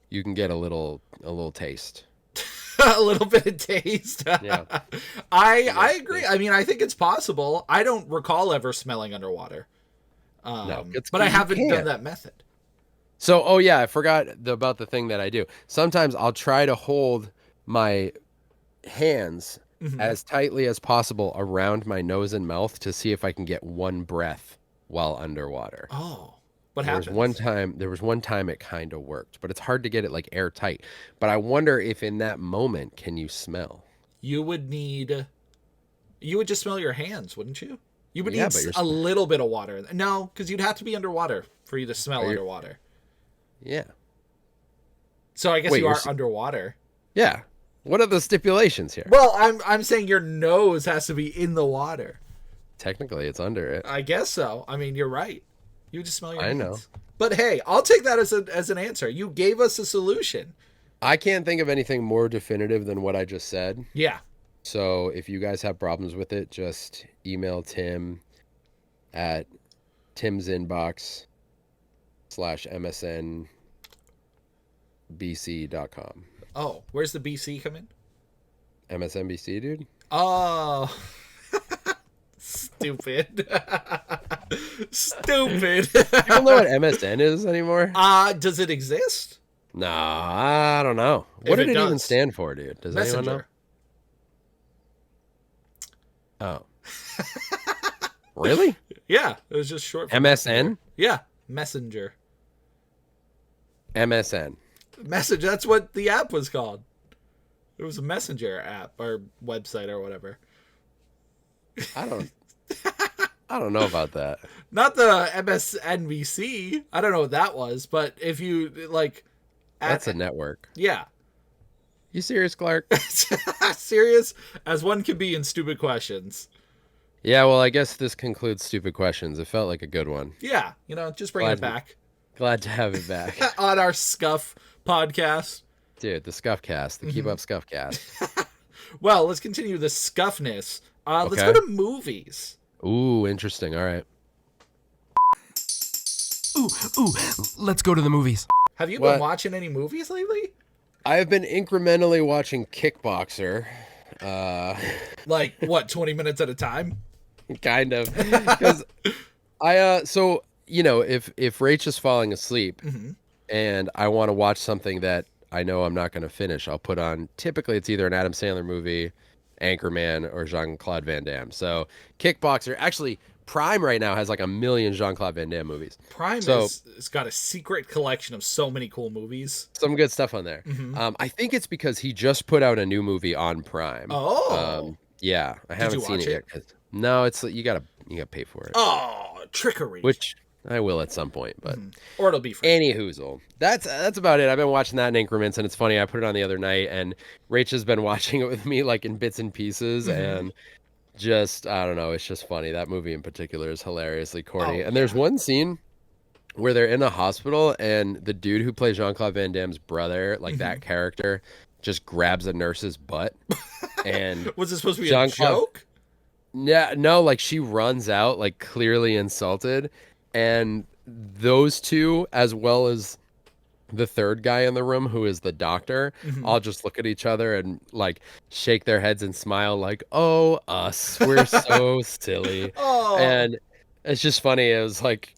You can get a little taste. A little bit of taste. Yeah. I agree. I mean, I think it's possible. I don't recall ever smelling underwater. No, it's But I 'cause you haven't done can't. that method. So, oh yeah, I forgot about the thing that I do. Sometimes I'll try to hold my hands Mhm. as tightly as possible around my nose and mouth to see if I can get one breath while underwater. Oh, what There was happened? one time it kind of worked, but it's hard to get it like airtight. But I wonder if in that moment can you smell? You would just smell your hands, wouldn't you? You would Yeah, need but you're a little bit of water. No, because you'd have to be underwater for you to smell Are you- underwater. Yeah. So I guess Wait, you you're are s- underwater. Yeah. What are the stipulations here? Well, I'm saying your nose has to be in the water. Technically, it's under it. I guess so. I mean, you're right. You just smell your I hands. know. But hey, I'll take that as an answer. You gave us a solution. I can't think of anything more definitive than what I just said. Yeah. So if you guys have problems with it, just email Tim at timsinbox/msnbc.com. Oh, where's the BC come in? MSNBC, dude. Oh, stupid. Stupid. You don't know what MSN is anymore? Does it exist? No, I don't know. What If did it it even does, stand for, dude? Does anyone know? Messenger. Oh. Really? Yeah, it was just short for MSN? Messenger. Yeah, Messenger. MSN. Message, that's what the app was called. It was a Messenger app or website or whatever. I don't know about that. Not the MSNBC. I don't know what that was, but if you like That's a network. yeah. You serious, Clark? Serious as one can be in stupid questions. Yeah, well, I guess this concludes stupid questions. It felt like a good one. Yeah, just bring it back Glad to have it back. on our Scuff podcast. Dude, the Scuffcast, the Keep Up Scuffcast. Well, let's continue the scuffness. Let's Okay. go to movies. Ooh, interesting. All right. Ooh, let's go to the movies. Have you What? been watching any movies lately? I have been incrementally watching Kickboxer. Like what, 20 minutes at a time? Kind of. Because so, if Rach is falling asleep and I want to watch something that I know I'm not going to finish, I'll put on, typically it's either an Adam Sandler movie, Anchorman, or Jean-Claude Van Damme. So Kickboxer, actually Prime right now has like a million Jean-Claude Van Damme movies. Prime has got a secret collection of so many cool movies. Some good stuff on there. I think it's because he just put out a new movie on Prime. Oh. Yeah, I haven't you seen watch it yet. 'Cause- No, it's you gotta pay for it. Oh, trickery. Which I will at some point, but or it'll be free. any hoozle. That's about it. I've been watching that in increments, and it's funny. I put it on the other night, and Rach has been watching it with me like in bits and pieces, and just I don't know. It's just funny. That movie in particular is hilariously corny. Oh, And there's one scene where they're in a hospital, and the dude who plays Jean-Claude Van Damme's brother, like that character, just grabs a nurse's butt. And Was it supposed to be a Jean-Claude- joke? yeah, no, like she runs out, like clearly insulted, and those two, as well as the third guy in the room, who is the doctor, all just look at each other and like shake their heads and smile, like, "Oh, us, we're so silly." Oh. And it's just funny. It was like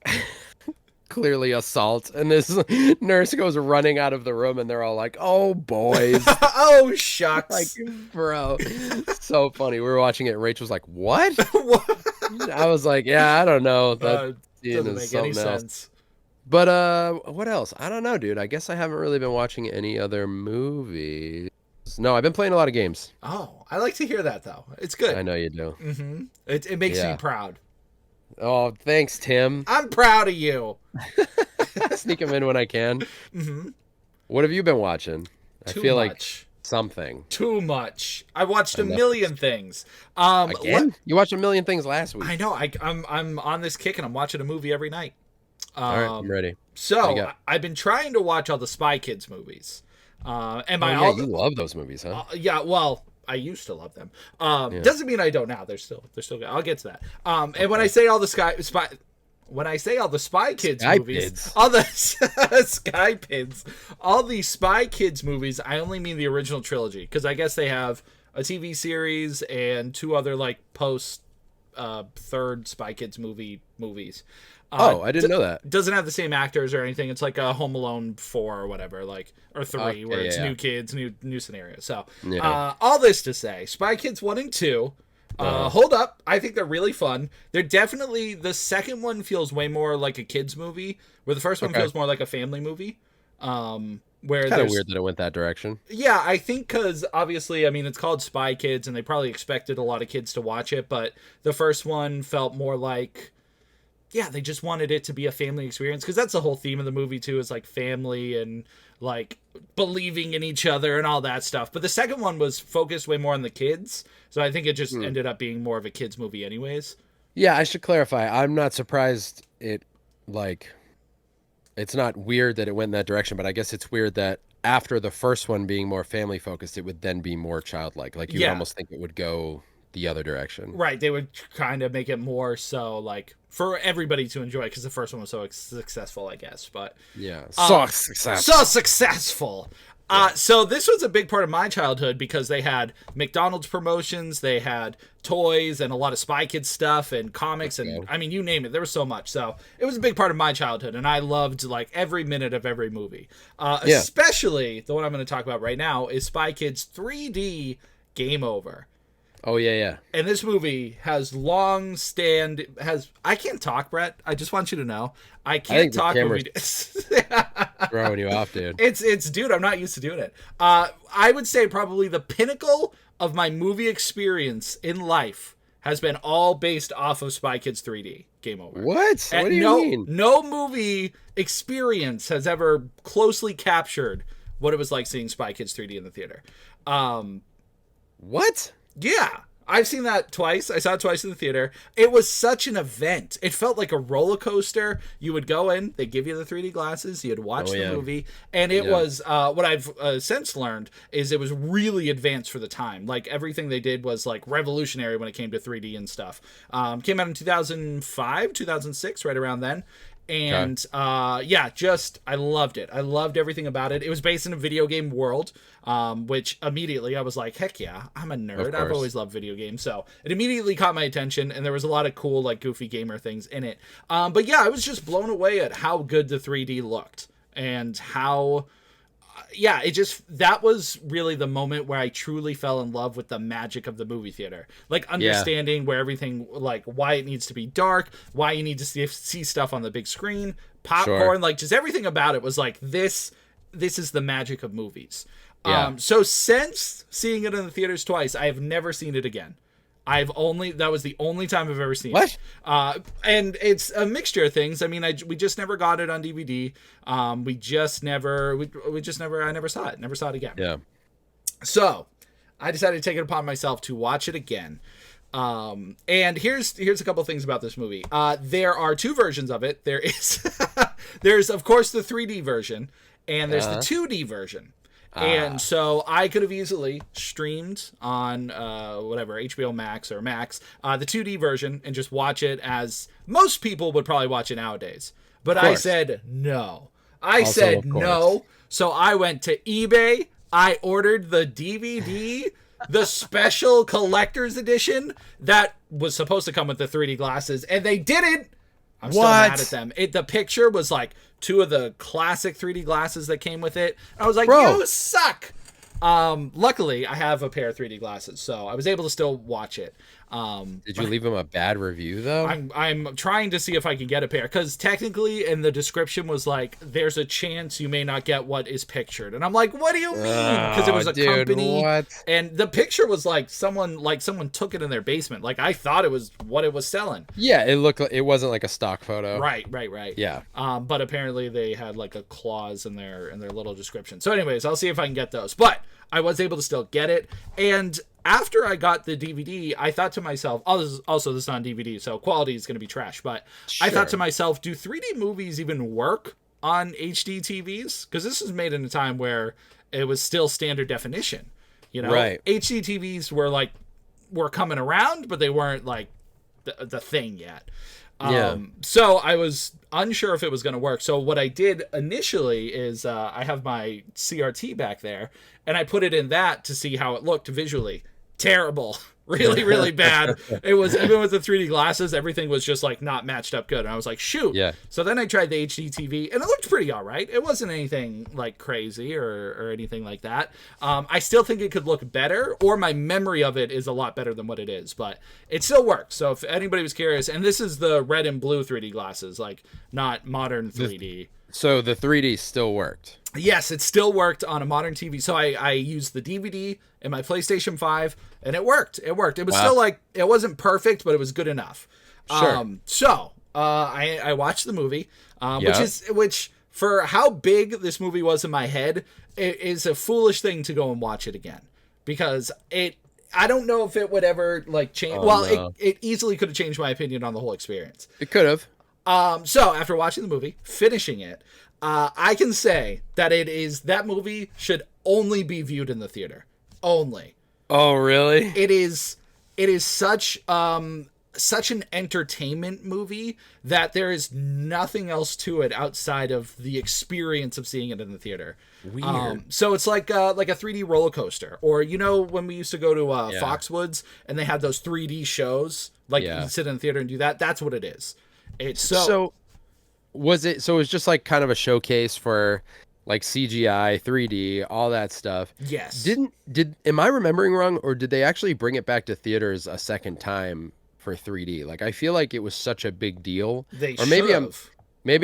clearly assault, and this nurse goes running out of the room, and they're all like, "Oh, boys." Oh, shucks. Like, bro, so funny. We were watching it. Rach was like, "What?" What? I was like, "Yeah, I don't know. That scene doesn't is make any something else." sense. But what else? I don't know, dude. I guess I haven't really been watching any other movies. No, I've been playing a lot of games. Oh, I like to hear that, though. It's good. I know you do. It makes Yeah. me proud. Oh, thanks, Tim. I'm proud of you. Sneak them in when I can. What have you been watching? I Too feel like much. something. Too much. I watched a Enough. million things. Again? You watched a million things last week. I know. I'm on this kick, and I'm watching a movie every night. All right, I'm ready. What you So got? I've been trying to watch all the Spy Kids movies. And by Oh, all yeah, you love those movies, huh? yeah, well, I used to love them. Doesn't mean I don't now. They're still good. I'll get to that. And when I say all the Spy Kids Sky movies, Pids. all the Sky Pids, all the Spy Kids movies, I only mean the original trilogy, because I guess they have a TV series and two other like post third Spy Kids movies. I didn't know that. Doesn't have the same actors or anything. It's like a Home Alone 4 or whatever, like, or 3, Okay, where it's yeah. new kids, new scenario. So, Yeah. all this to say, Spy Kids 1 and 2, hold up. I think they're really fun. They're definitely, the second one feels way more like a kids movie, where the first one Okay. feels more like a family movie. Where Kind of there's weird that it went that direction. yeah, I think because obviously, I mean, it's called Spy Kids, and they probably expected a lot of kids to watch it, but the first one felt more like, yeah, they just wanted it to be a family experience, because that's the whole theme of the movie too, is like family and like believing in each other and all that stuff. But the second one was focused way more on the kids, so I think it just ended up being more of a kids movie anyways. Yeah, I should clarify. I'm not surprised it's not weird that it went in that direction, but I guess it's weird that after the first one being more family focused, it would then be more childlike. Like you would Yeah. almost think it would go the other direction. Right, they would kind of make it more so like for everybody to enjoy, because the first one was so successful, I guess. But Yeah. so successful. successful. So this was a big part of my childhood because they had McDonald's promotions, they had toys and a lot of Spy Kids stuff and comics and I mean, you name it. There was so much. So it was a big part of my childhood and I loved like every minute of every movie. Especially the one I'm going to talk about right now is Spy Kids 3D Game Over. Oh yeah. And this movie has I can't talk, Brett. I just want you to know. I can't talk movie. Throwing you off, dude. It's dude, I'm not used to doing it. I would say probably the pinnacle of my movie experience in life has been all based off of Spy Kids 3D Game Over. What? What do you mean? No movie experience has ever closely captured what it was like seeing Spy Kids 3D in the theater. What? Yeah, I've seen that twice. I saw it twice in the theater. It was such an event. It felt like a roller coaster. You would go in, they give you the 3D glasses, you'd watch the movie, and it was, what I've since learned is it was really advanced for the time. Like, everything they did was, like, revolutionary when it came to 3D and stuff. Came out in 2005, 2006, right around then. And just I loved it. I loved everything about it. It was based in a video game world, which immediately I was like, heck yeah, I'm a nerd. I've always loved video games, so it immediately caught my attention. And there was a lot of cool, like, goofy gamer things in it. But yeah, I was just blown away at how good the 3D looked and how. That was really the moment where I truly fell in love with the magic of the movie theater. Like, understanding where everything, like, why it needs to be dark, why you need to see stuff on the big screen, popcorn, like, just everything about it was like, this is the magic of movies. So since seeing it in the theaters twice, I have never seen it again. That was the only time I've ever seen it. And it's a mixture of things. I mean, we just never got it on DVD. I never saw it. Never saw it again. Yeah. So I decided to take it upon myself to watch it again. And here's a couple things about this movie. There are two versions of it. There's of course the 3D version and there's the 2D version. And so I could have easily streamed on HBO Max or Max, the 2D version, and just watch it as most people would probably watch it nowadays. But I said no. No. So I went to eBay. I ordered the DVD, the special collector's edition that was supposed to come with the 3D glasses, and they didn't. I'm still mad at them. The picture was like two of the classic 3D glasses that came with it. I was like, you suck. Luckily, I have a pair of 3D glasses, so I was able to still watch it. Did you leave them a bad review, though? I'm trying to see if I can get a pair, because technically in the description was like, there's a chance you may not get what is pictured. And I'm like, what do you mean? Because it was a company. What? And the picture was like someone took it in their basement. Like, I thought it was what it was selling. Yeah, it wasn't like a stock photo. Right. Yeah. But apparently they had like a clause in their little description. So anyways, I'll see if I can get those. But I was able to still get it. And after I got the DVD, I thought to myself, this is on DVD, so quality is going to be trash. But I thought to myself, do 3D movies even work on HD TVs? Because this was made in a time where it was still standard definition. Right. HD TVs were coming around, but they weren't like the thing yet. So I was unsure if it was going to work. So what I did initially is I have my CRT back there, and I put it in that to see how it looked visually. Terrible. Really, really bad. It was, even with the 3D glasses, everything was just like not matched up good. And I was like, shoot. Yeah. So then I tried the HD TV, and it looked pretty all right. It wasn't anything like crazy or anything like that. I still think it could look better, or my memory of it is a lot better than what it is, but it still worked. So if anybody was curious, and this is the red and blue 3D glasses, like not modern 3D. So the 3D still worked. Yes, it still worked on a modern TV. So I used the DVD in my PlayStation 5, and it worked. It was still like, it wasn't perfect, but it was good enough. Sure. I watched the movie, which for how big this movie was in my head, it is a foolish thing to go and watch it again, because I don't know if it would ever like change. It easily could have changed my opinion on the whole experience. It could have. So after watching the movie, finishing it, I can say that that movie should only be viewed in the theater. Only. Oh, really? It is such, such an entertainment movie that there is nothing else to it outside of the experience of seeing it in the theater. Weird. So it's like a 3D roller coaster, or when we used to go to Foxwoods and they had those 3D shows, like you sit in the theater and do that. That's what it is. It's So was it? So it was just like kind of a showcase for like CGI, 3D, all that stuff. Yes. Am I remembering wrong, or did they actually bring it back to theaters a second time for 3D? Like I feel like it was such a big deal. They Or maybe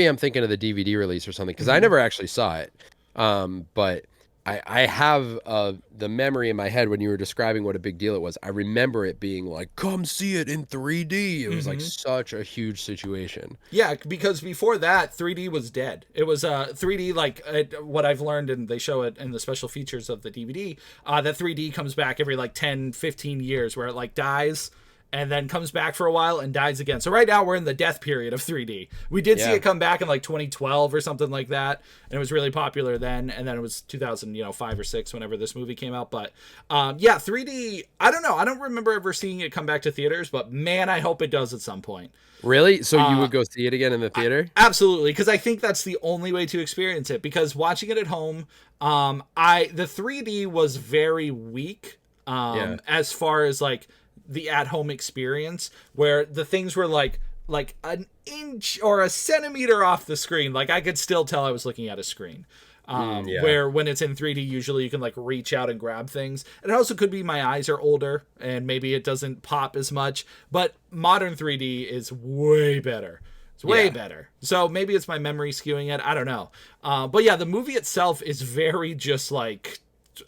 I'm thinking of the DVD release or something, because I never actually saw it. But I have the memory in my head when you were describing what a big deal it was. I remember it being like, come see it in 3D. It was like such a huge situation. Yeah, because before that, 3D was dead. It was 3D, like what I've learned, and they show it in the special features of the DVD, that 3D comes back every like 10, 15 years, where it like dies and then comes back for a while and dies again. So right now we're in the death period of 3D. We did see it come back in like 2012 or something like that, and it was really popular then, and then it was 2005 or 6 whenever this movie came out. But 3D, I don't know. I don't remember ever seeing it come back to theaters, but man, I hope it does at some point. Really? So you would go see it again in the theater? Absolutely, because I think that's the only way to experience it, because watching it at home, the 3D was very weak as far as like the at-home experience, where the things were like an inch or a centimeter off the screen. Like I could still tell I was looking at a screen. Where when it's in 3D, usually you can like reach out and grab things. And it also could be my eyes are older and maybe it doesn't pop as much, but modern 3D is way better. It's way better. So maybe it's my memory skewing it. I don't know. But yeah, the movie itself is very just like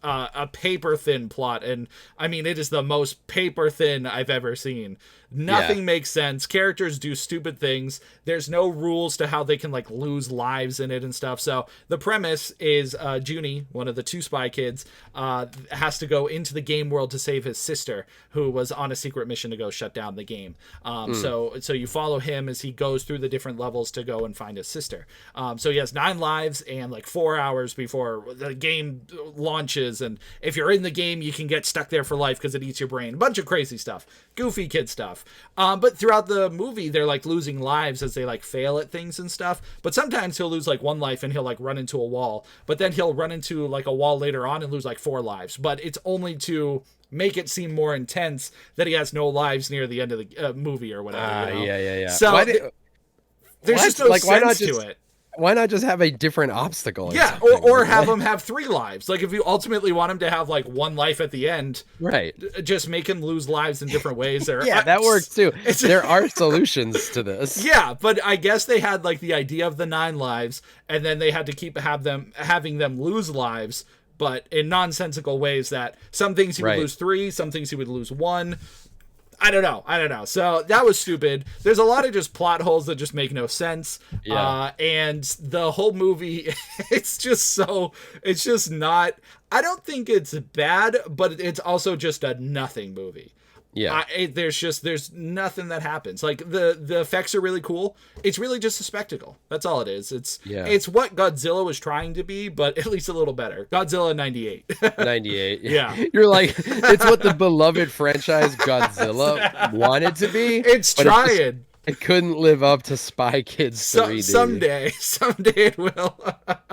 a paper thin plot, and I mean it is the most paper thin I've ever seen. Nothing makes sense. Characters do stupid things. There's no rules to how they can like lose lives in it and stuff. So the premise is Junie, one of the 2 spy kids, has to go into the game world to save his sister, who was on a secret mission to go shut down the game. So you follow him as he goes through the different levels to go and find his sister. So he has 9 lives and like 4 hours before the game launches. And if you're in the game, you can get stuck there for life because it eats your brain. A bunch of crazy stuff. Goofy kid stuff. But throughout the movie, they're like losing lives as they like fail at things and stuff. But sometimes he'll lose like 1 life and he'll like run into a wall. But then he'll run into like a wall later on and lose like 4 lives. But it's only to make it seem more intense that he has no lives near the end of the movie or whatever. Yeah. So there's just no sense to it. Why not just have a different obstacle? Yeah, or have him have 3 lives. Like if you ultimately want him to have like 1 life at the end, right? Just make him lose lives in differing ways. That works too. There are solutions to this. Yeah, but I guess they had like the idea of the 9 lives, and then they had to keep having them lose lives, but in nonsensical ways. That some things he would lose 3, some things he would lose 1. I don't know. So that was stupid. There's a lot of just plot holes that just make no sense. And the whole movie, it's just not, I don't think it's bad, but it's also just a nothing movie. Yeah. There's nothing that happens. Like the effects are really cool. It's really just a spectacle. That's all it is. It's what Godzilla was trying to be, but at least a little better. Godzilla 98. 98. Yeah. You're like, it's what the beloved franchise Godzilla wanted to be. It's trying. It couldn't live up to Spy Kids 3D. Someday it will.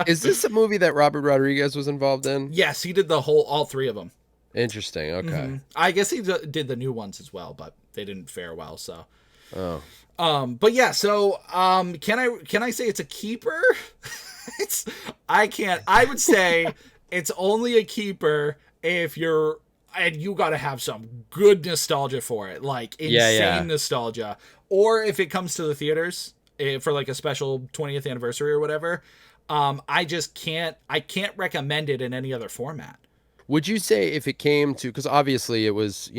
Is this a movie that Robert Rodriguez was involved in? Yes, he did all 3 of them. Interesting. Okay. Mm-hmm. I guess he did the new ones as well, but they didn't fare well. So. But yeah. So, can I say it's a keeper? I would say it's only a keeper if you got to have some good nostalgia for it, like insane nostalgia, or if it comes to the theaters for like a special 20th anniversary or whatever. I can't recommend it in any other format. Would you say if it came to, because obviously it was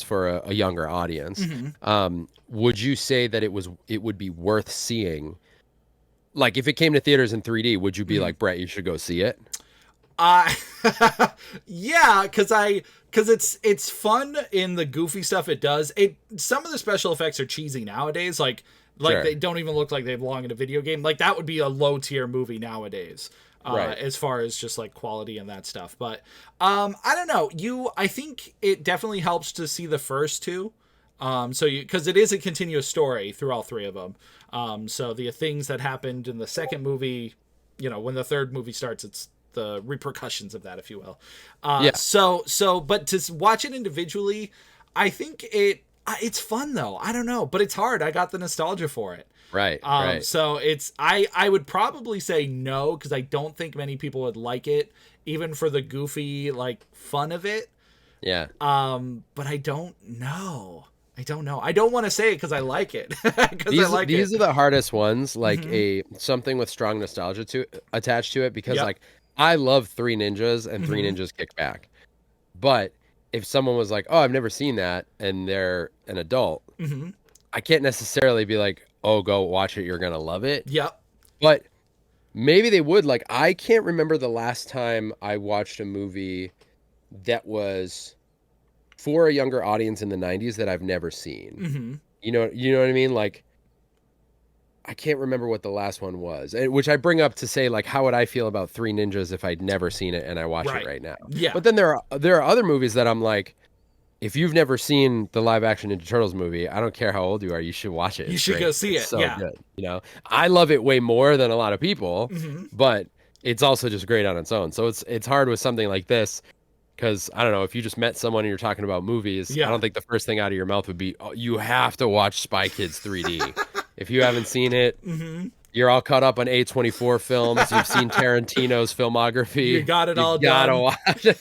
for a younger audience, would you say that it would be worth seeing? Like if it came to theaters in 3D, would you be like, Brett, you should go see it? Yeah, because it's fun in the goofy stuff it does. Some of the special effects are cheesy nowadays, like sure. They don't even look like they belong in a video game. Like that would be a low tier movie nowadays. As far as just like quality and that stuff. But I don't know. I think it definitely helps to see the first 2. So because it is a continuous story through all three of them. So the things that happened in the second movie, when the third movie starts, it's the repercussions of that, if you will. Yeah. But to watch it individually, I think it's fun though. I don't know, but it's hard. I got the nostalgia for it. Right. Right. So I would probably say no, because I don't think many people would like it, even for the goofy fun of it. Yeah. But I don't know. I don't want to say it because I like it. These are the hardest ones, something with strong nostalgia attached to it, because I love Three Ninjas and Three Ninjas Kick Back. But if someone was like, "Oh, I've never seen that," and they're an adult, I can't necessarily be like, "Oh, go watch it. You're gonna love it." Yep. But maybe they would. Like, I can't remember the last time I watched a movie that was for a younger audience in the 90s that I've never seen. You know what I mean? Like, I can't remember what the last one was, which I bring up to say, like, how would I feel about Three Ninjas if I'd never seen it and I watch it right now? Yeah. But then there are other movies that I'm like, if you've never seen the live action Ninja Turtles movie, I don't care how old you are, you should watch it. You should go see it. It's so good. I love it way more than a lot of people, but it's also just great on its own. So it's hard with something like this. Because, I don't know, if you just met someone and you're talking about movies, I don't think the first thing out of your mouth would be, "Oh, you have to watch Spy Kids 3D. If you haven't seen it, you're all caught up on A24 films. You've seen Tarantino's filmography. You got it all done. You gotta watch it.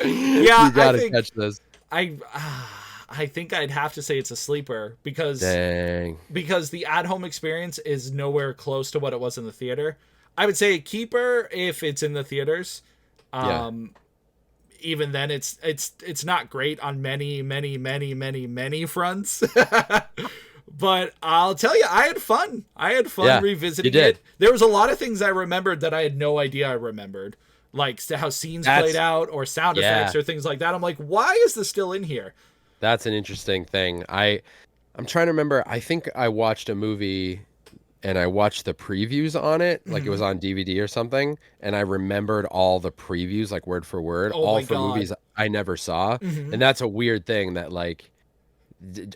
You gotta catch this. I think I'd have to say it's a sleeper because the at-home experience is nowhere close to what it was in the theater. I would say a keeper if it's in the theaters. Even then it's not great on many fronts. But I'll tell you, I had fun revisiting it. There was a lot of things I remembered that I had no idea I remembered, like how scenes played out or sound effects or things like that. I'm like, why is this still in here? That's an interesting thing. I'm trying to remember. I think I watched a movie and I watched the previews on it, like it was on DVD or something, and I remembered all the previews, like word for word, all for movies I never saw. And that's a weird thing that, like,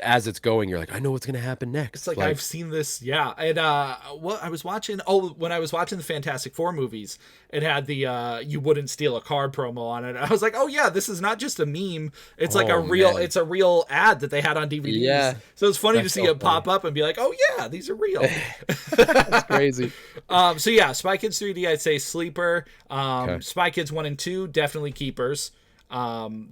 as it's going, you're like, I know what's going to happen next. It's like I've seen this. Yeah. And I was watching, when I was watching the Fantastic Four movies, it had the You Wouldn't Steal a Car promo on it. I was like, oh yeah, this is not just a meme. It's like it's a real ad that they had on DVDs. Yeah. So it's funny to see it pop up and be like, oh yeah, these are real. That's crazy. So yeah, Spy Kids 3D, I'd say sleeper. Spy Kids 1 and 2, definitely keepers.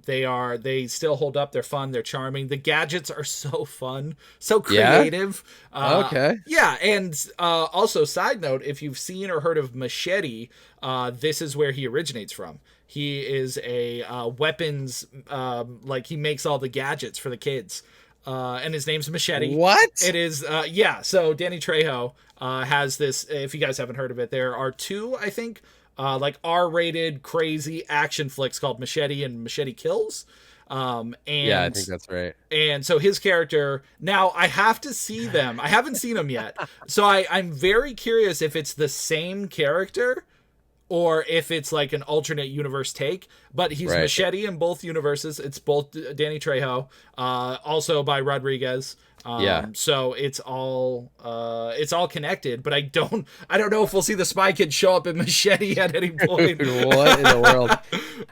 They still hold up. They're fun. They're charming. The gadgets are so fun, so creative. Yeah. And, also side note, if you've seen or heard of Machete, this is where he originates from. He is a, weapons, he makes all the gadgets for the kids. And his name's Machete. What? It is, so Danny Trejo, has this, if you guys haven't heard of it, there are two, I think, R-rated crazy action flicks called Machete and Machete Kills. I think that's right. And so his character, now I have to see them. I haven't seen them yet. So I'm very curious if it's the same character or if it's like an alternate universe take, but he's Machete in both universes. It's both Danny Trejo, also by Rodriguez. So it's all connected, but I don't know if we'll see the Spy Kids show up in Machete at any point. Dude, what in the world?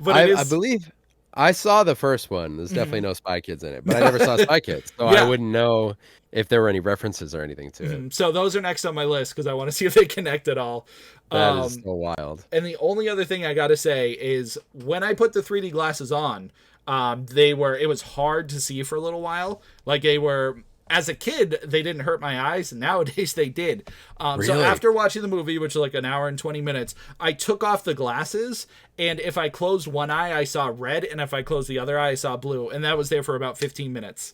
But I believe I saw the first one. There's definitely no Spy Kids in it, but I never saw Spy Kids, so I wouldn't know if there were any references or anything to it. So those are next on my list because I want to see if they connect at all. That is so wild. And the only other thing I got to say is when I put the 3D glasses on, it was hard to see for a little while. Like they were. As a kid, they didn't hurt my eyes. Nowadays, they did. Really? So after watching the movie, which was like an hour and 20 minutes, I took off the glasses. And if I closed one eye, I saw red. And if I closed the other eye, I saw blue. And that was there for about 15 minutes.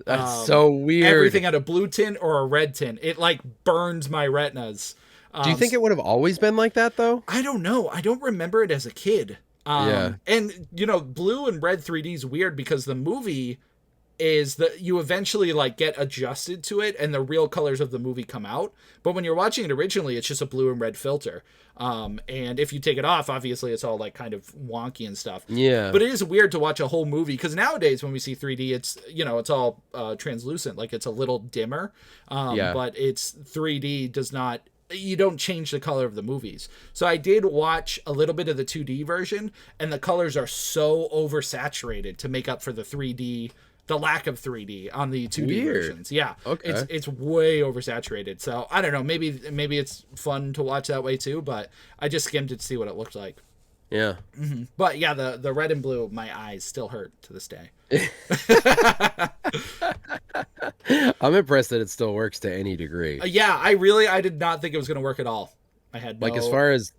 That's so weird. Everything had a blue tint or a red tint. It like burns my retinas. Do you think it would have always been like that, though? I don't know. I don't remember it as a kid. And, blue and red 3D is weird because the movie is that you eventually like get adjusted to it and the real colors of the movie come out. But when you're watching it originally, it's just a blue and red filter. And if you take it off, obviously it's all like kind of wonky and stuff. Yeah. But it is weird to watch a whole movie because nowadays when we see 3D, it's, you know, it's all translucent, like it's a little dimmer. But it's 3D does not, you don't change the color of the movies. So I did watch a little bit of the 2D version, and the colors are so oversaturated to make up for the 3D, the lack of 3D on the 2D versions. Yeah. Okay. It's way oversaturated. So I don't know, maybe it's fun to watch that way too, but I just skimmed it to see what it looked like. Yeah. Mm-hmm. But yeah, the red and blue, my eyes still hurt to this day. I'm impressed that it still works to any degree. Yeah, I did not think it was going to work at all. I had like as far as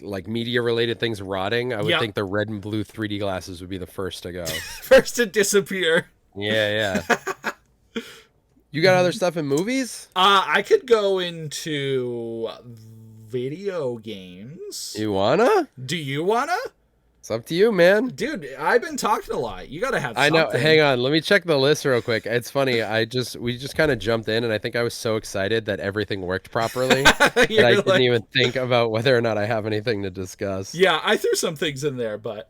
like media related things rotting, I would think the red and blue 3D glasses would be the first to go. First to disappear. Yeah. You got other stuff in movies? I could go into video games. You wanna? Do you wanna? It's up to you, man. Dude, I've been talking a lot. You gotta have something. I know. Hang on. Let me check the list real quick. It's funny. We just kind of jumped in, and I think I was so excited that everything worked properly that I didn't even think about whether or not I have anything to discuss. Yeah, I threw some things in there, but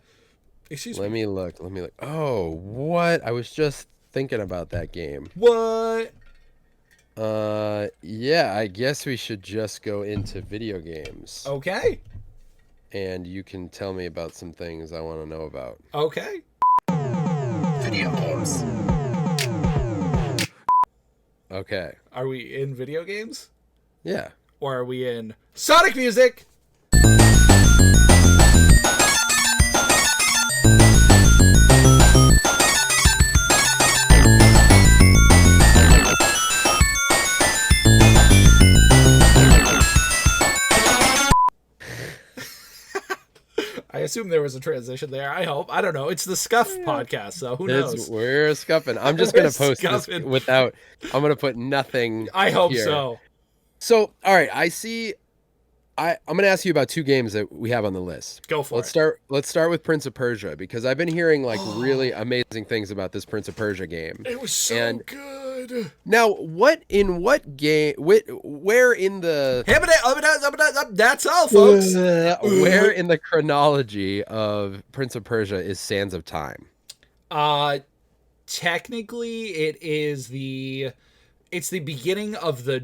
excuse me. Let me look. Oh, what? I was just thinking about that game. What? Yeah, I guess we should just go into video games. Okay. And you can tell me about some things I want to know about. Okay. Video games. Okay. Are we in video games? Yeah. Or are we in Sonic music? I assume there was a transition there. I hope. I don't know. It's the Scuff podcast, so who knows? We're scuffing. I'm just going to post this without... I'm going to put nothing I hope here. so. So, all right. I see... I'm going to ask you about two games that we have on the list. Go for it. Let's start with Prince of Persia, because I've been hearing like really amazing things about this Prince of Persia game. It was so good. Now, where in the... That's all, folks. Where in the chronology of Prince of Persia is Sands of Time? Technically, it's the beginning of the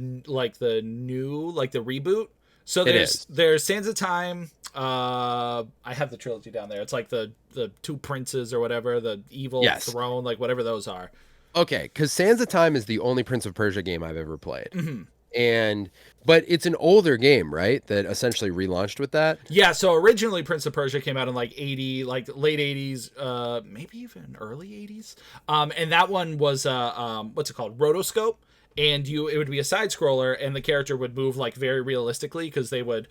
reboot. So there's Sands of Time. I have the trilogy down there. It's like the two princes or whatever, the evil throne, like whatever those are. Okay, because Sands of Time is the only Prince of Persia game I've ever played. Mm-hmm. But it's an older game, right? That essentially relaunched with that. Yeah. So originally, Prince of Persia came out in late '80s, maybe even early '80s. And that one was what's it called? Rotoscope. And it would be a side scroller, and the character would move like very realistically because they would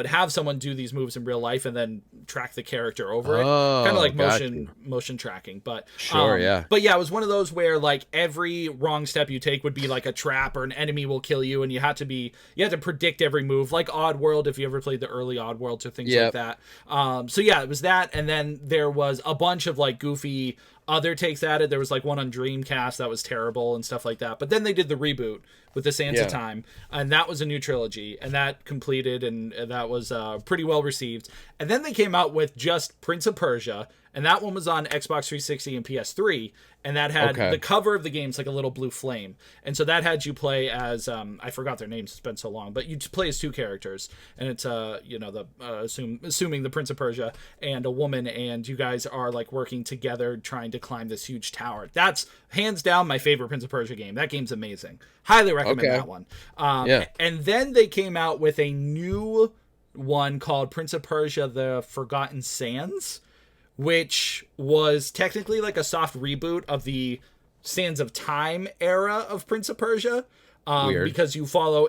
have someone do these moves in real life and then track the character over it, kind of like motion tracking. But sure, yeah. But yeah, it was one of those where like every wrong step you take would be like a trap or an enemy will kill you, and you had to predict every move, like Oddworld if you ever played the early Oddworlds or things like that. So yeah, it was that, and then there was a bunch of like goofy other takes at it. There was like one on Dreamcast that was terrible and stuff like that. But then they did the reboot with the Sands of Time, and that was a new trilogy, and that completed, and that was pretty well received. And then they came out with just Prince of Persia, and that one was on Xbox 360 and PS3, and that had the cover of the game's like a little blue flame, and so that had you play as I forgot their names, it's been so long, but you play as two characters, and it's assuming the Prince of Persia and a woman, and you guys are like working together trying to climb this huge tower. That's hands down my favorite Prince of Persia game. That game's amazing. Highly recommend that one. And then they came out with a new one called Prince of Persia: The Forgotten Sands, which was technically like a soft reboot of the Sands of Time era of Prince of Persia. Weird. Because you follow,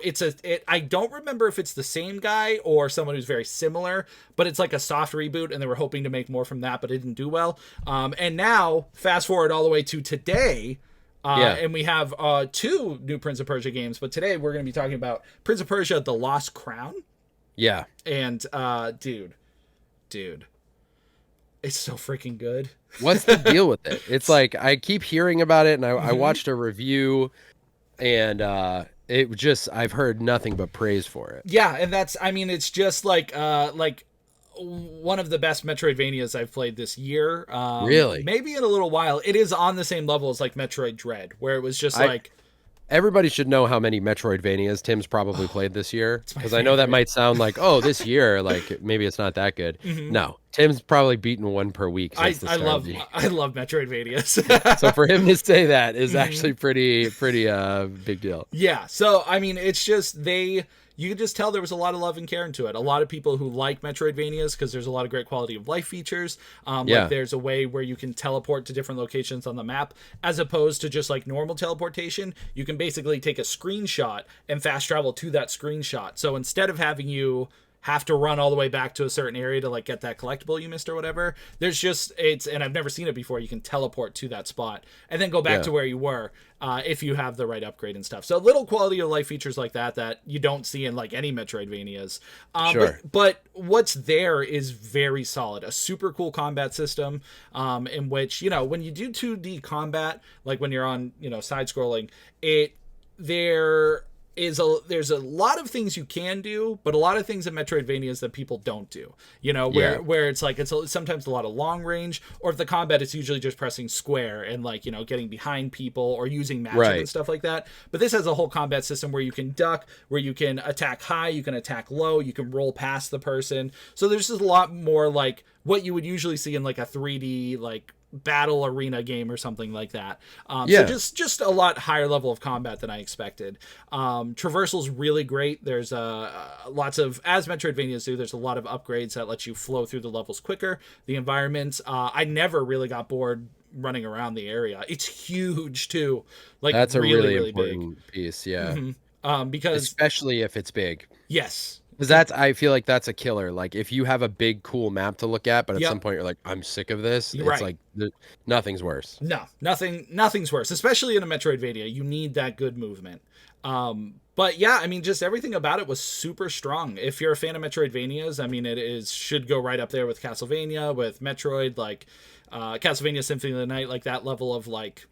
I don't remember if it's the same guy or someone who's very similar, but it's like a soft reboot, and they were hoping to make more from that, but it didn't do well. And now, fast forward all the way to today, and we have two new Prince of Persia games, but today we're going to be talking about Prince of Persia: The Lost Crown. Yeah. And, dude. It's so freaking good. What's the deal with it? It's like I keep hearing about it, and I watched a review, and it just I've heard nothing but praise for it. Yeah, and that's I mean it's just like one of the best Metroidvanias I've played this year. Really? Maybe in a little while. It is on the same level as like Metroid Dread, where it was just like Everybody should know how many Metroidvanias Tim's probably played this year, it's my because I know that favorite. might sound like, oh, this year, like maybe it's not that good. No, Tim's probably beaten one per week since the I start of love the year. I love Metroidvanias. So for him to say that is actually pretty big deal. Yeah, so I mean, it's just you can just tell there was a lot of love and care into it. A lot of people who like Metroidvanias because there's a lot of great quality of life features. Yeah. Like there's a way where you can teleport to different locations on the map as opposed to just like normal teleportation. You can basically take a screenshot and fast travel to that screenshot. So instead of having you have to run all the way back to a certain area to like get that collectible you missed or whatever, there's just and I've never seen it before. You can teleport to that spot and then go back to where you were if you have the right upgrade and stuff. So little quality of life features like that you don't see in like any Metroidvanias. Sure. But what's there is very solid. A super cool combat system in which, you know, when you do 2D combat, like when you're on, you know, side scrolling, there's a lot of things you can do, but a lot of things in Metroidvanias that people don't do. You know, where it's like sometimes a lot of long range, or if the combat it's usually just pressing square and like, you know, getting behind people or using magic and stuff like that. But this has a whole combat system where you can duck, where you can attack high, you can attack low, you can roll past the person. So there's just a lot more like what you would usually see in like a 3D like battle arena game or something like that. So just a lot higher level of combat than I expected. Traversal's really great. There's lots of, as Metroidvanias do, there's a lot of upgrades that let you flow through the levels quicker. The environments, I never really got bored running around the area. It's huge too. Like That's a really big. important piece, yeah. Because especially if it's big. Yes. Because I feel like that's a killer. Like if you have a big, cool map to look at, but at some point you're like, I'm sick of this. It's like nothing's worse. No, nothing's worse. Especially in a Metroidvania, you need that good movement. But yeah, I mean, just everything about it was super strong. If you're a fan of Metroidvanias, I mean, should go right up there with Castlevania, with Metroid, like Castlevania Symphony of the Night, like that level of like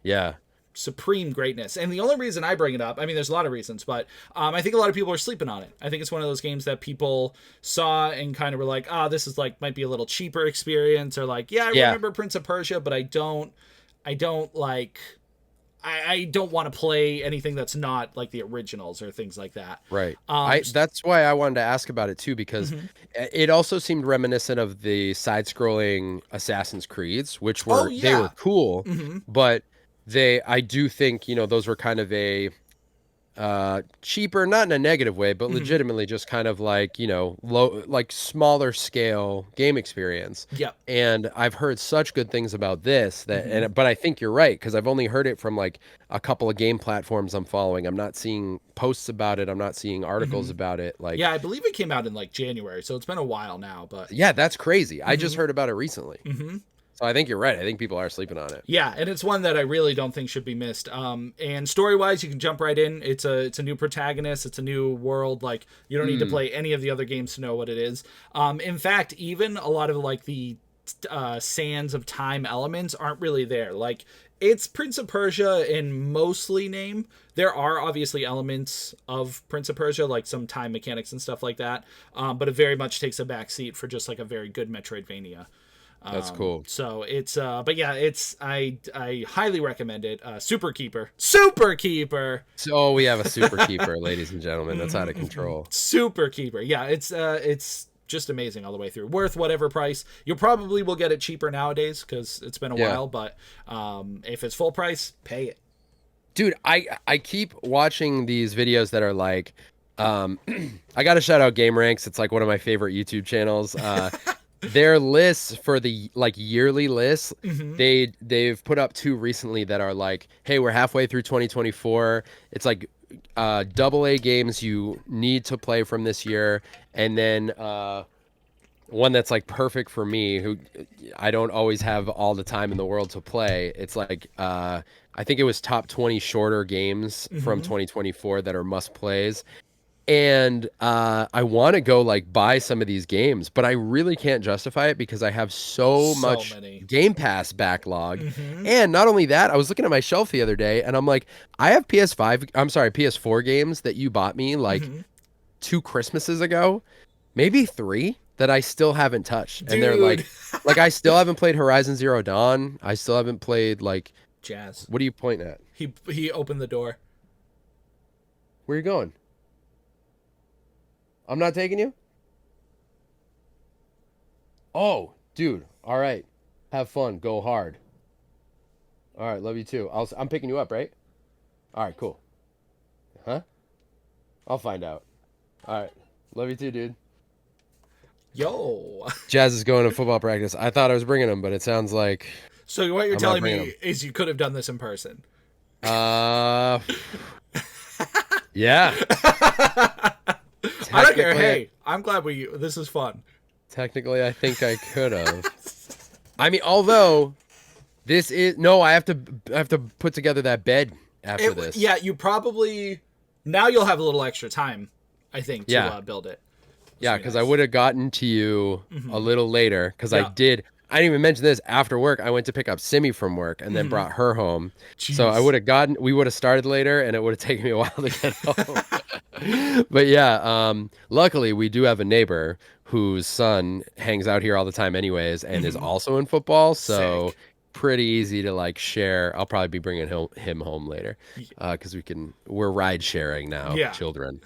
supreme greatness. And the only reason I bring it up, I mean, there's a lot of reasons, but I think a lot of people are sleeping on it. I think it's one of those games that people saw and kind of were like, this is like might be a little cheaper experience, or like, I remember Prince of Persia, but I don't like. I don't want to play anything that's not like the originals or things like that. Right. That's why I wanted to ask about it too, because it also seemed reminiscent of the side-scrolling Assassin's Creeds, which were they were cool, but I do think, you know, those were kind of a cheaper, not in a negative way, but legitimately just kind of like, you know, low, like smaller scale game experience. Yep. And I've heard such good things about this but I think you're right, because I've only heard it from like a couple of game platforms I'm following. I'm not seeing posts about it. I'm not seeing articles about it. Like, I believe it came out in like January, so it's been a while now, but yeah, that's crazy. I just heard about it recently. So I think you're right. I think people are sleeping on it. Yeah, and it's one that I really don't think should be missed. And story-wise, you can jump right in. It's a new protagonist. It's a new world. Like, you don't need to play any of the other games to know what it is. In fact, even a lot of like the sands of time elements aren't really there. Like, it's Prince of Persia in mostly name. There are obviously elements of Prince of Persia, like some time mechanics and stuff like that. But it very much takes a backseat for just like a very good Metroidvania. That's cool. So it's but yeah, it's I highly recommend it. Super Keeper. So we have a Super Keeper, ladies and gentlemen. That's out of control. Super Keeper. Yeah, it's just amazing all the way through. Worth whatever price. You probably will get it cheaper nowadays because it's been a while. But if it's full price, pay it. Dude, I keep watching these videos that are like, I got to shout out Game Ranks. It's like one of my favorite YouTube channels. Their lists for the like yearly lists, they've put up 2 recently that are like, hey, we're halfway through 2024. It's like AA games you need to play from this year, and then one that's like perfect for me, who I don't always have all the time in the world to play. It's like I think it was top 20 shorter games from 2024 that are must plays. And I want to go like buy some of these games, but I really can't justify it because I have so much many. Game Pass backlog. Mm-hmm. And not only that, I was looking at my shelf the other day and I'm like, I have PS4 games that you bought me like Mm-hmm. 2 Christmases ago, maybe 3 that I still haven't touched. And they're Dude. like I still haven't played Horizon Zero Dawn. I still haven't played like, Jazz. what are you pointing at? He opened the door. Where are you going? I'm not taking you? Oh, dude. All right. Have fun. Go hard. All right. Love you too. I'm picking you up, right? All right. Cool. Huh? I'll find out. All right. Love you too, dude. Yo. Jazz is going to football practice. I thought I was bringing him, but it sounds like So what you're I'm not telling bringing me is you could have done this in person. uh yeah. I don't care. Technically, Hey, I'm glad this is fun. technically I think I could have. I mean, although this is no, I have to put together that bed after this. Yeah, you probably now you'll have a little extra time, I think, to build it. Yeah, because I would have gotten to you a little later because Yeah. I didn't even mention this. After work, I went to pick up Simi from work and then brought her home. So I Jeez. we would have started later and it would have taken me a while to get home. But yeah, luckily we do have a neighbor whose son hangs out here all the time anyways and is also in football. So Sick. pretty easy to like share. I'll probably be bringing him home later because we're ride sharing now, Yeah. children.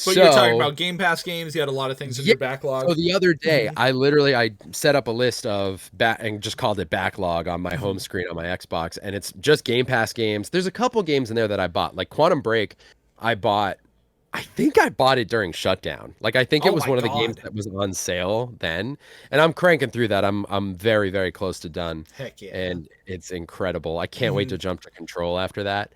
But you're talking about Game Pass games. You had a lot of things in your backlog. So the other day, I set up a list of and just called it backlog on my home screen on my Xbox, and it's just Game Pass games. There's a couple games in there that I bought, like Quantum Break. I think I bought it during shutdown. Like I think it was one of the games that was on sale then, and I'm cranking through that. I'm very very close to done. Heck yeah. And it's incredible. I can't wait to jump to Control after that.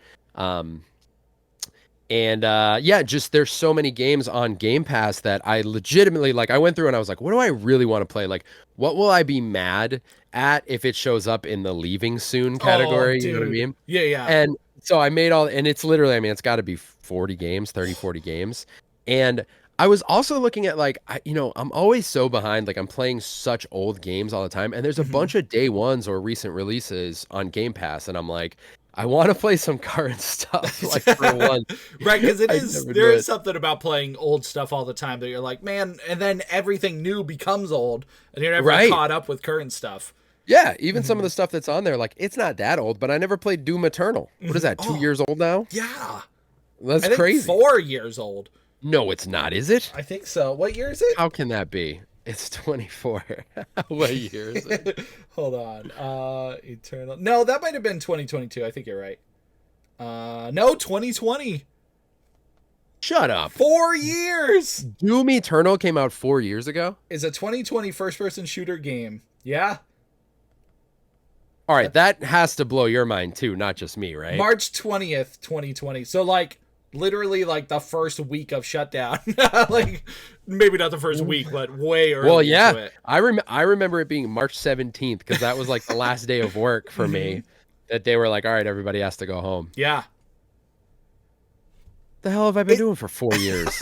And yeah, just there's so many games on Game Pass that I legitimately like. I went through and I was like, what do I really want to play? Like, what will I be mad at if it shows up in the leaving soon category? You know what I mean? Yeah, yeah. And so I made and it's literally, I mean, it's got to be 40 games, 30, 40 games. And I was also looking at like, I'm always so behind. Like I'm playing such old games all the time. And there's a bunch of day ones or recent releases on Game Pass. And I'm like, I want to play some current stuff, like for one. Right, because there is something about playing old stuff all the time that you're like, man, and then everything new becomes old, and you're never caught up with current stuff. Yeah, even some of the stuff that's on there, like it's not that old, but I never played Doom Eternal. What is that? 2 years old now? Yeah, that's I think crazy. 4 years old. No, it's not. Is it? I think so. What year is it? How can that be? It's 24. What year is it? Hold on. Eternal. No, that might have been 2022. I think you're right. No, 2020. Shut up. 4 years. Doom Eternal came out 4 years ago? Is a 2020 first-person shooter game. Yeah. All right, that has to blow your mind too, not just me, right? March 20th, 2020. So like literally like the first week of shutdown. Like maybe not the first week, but way early. Well, yeah. Into it. I remember it being March 17th because that was like the last day of work for me. That they were like, all right, everybody has to go home. Yeah. The hell have I been doing for 4 years?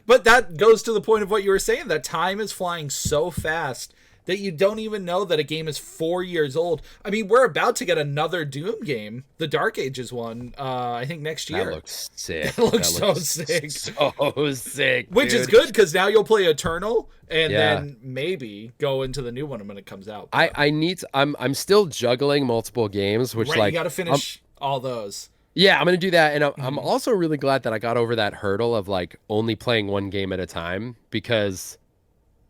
But that goes to the point of what you were saying, that time is flying so fast that you don't even know that a game is 4 years old. I mean, we're about to get another Doom game, the Dark Ages one, I think next year. That looks sick. It looks so sick. So sick, Which is good, because now you'll play Eternal, and Yeah. then maybe go into the new one when it comes out. I'm still juggling multiple games, which Right, like you got to finish all those. yeah, I'm gonna do that, and I'm also really glad that I got over that hurdle of like only playing one game at a time because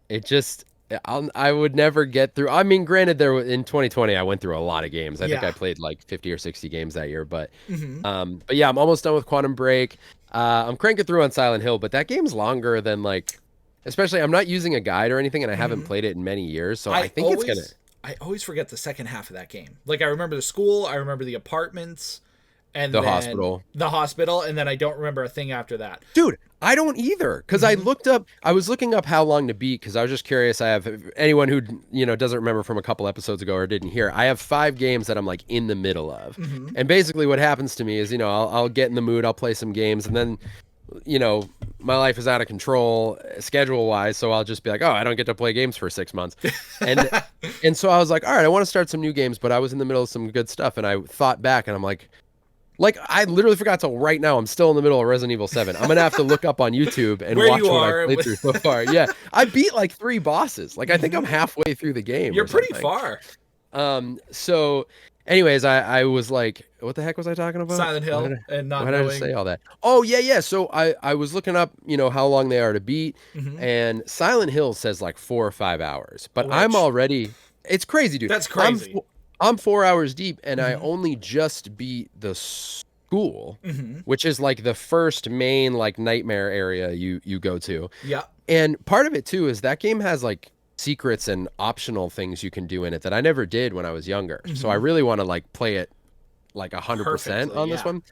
it just I would never get through. I mean, granted, in 2020 I went through a lot of games. I think I played like 50 or 60 games that year, but yeah, I'm almost done with Quantum Break. I'm cranking through on Silent Hill, but that game's longer than like, especially I'm not using a guide or anything, and I haven't played it in many years, so I think it's gonna. I always forget the second half of that game. Like I remember the school, I remember the apartments. And The then hospital, and then I don't remember a thing after that. Dude, I don't either because I was looking up how long to beat because I was just curious. I have anyone who doesn't remember from a couple episodes ago or didn't hear. I have 5 games that I'm like in the middle of, and basically what happens to me is I'll get in the mood, I'll play some games, and then my life is out of control schedule wise, so I'll just be like, oh, I don't get to play games for 6 months. And and so I was like, all right, I want to start some new games, but I was in the middle of some good stuff, and I thought back and I'm like I literally forgot till right now I'm still in the middle of Resident Evil 7. I'm gonna have to look up on YouTube and Where watch you what are. I played through so far. Yeah. I beat like 3 bosses. Like I think I'm halfway through the game. You're or pretty something. far. So anyways, I was like, what the heck was I talking about? Silent Hill and not Why did I just knowing. say all that? Oh yeah. So I was looking up, how long they are to beat, and Silent Hill says like 4 or 5 hours, but I'm Which- already. It's crazy, dude. That's crazy. I'm 4 hours deep, and I only just beat the school, which is like the first main like nightmare area you go to. Yeah. And part of it too is that game has like secrets and optional things you can do in it that I never did when I was younger. So I really want to like play it like 100% Perfectly, on this yeah. one.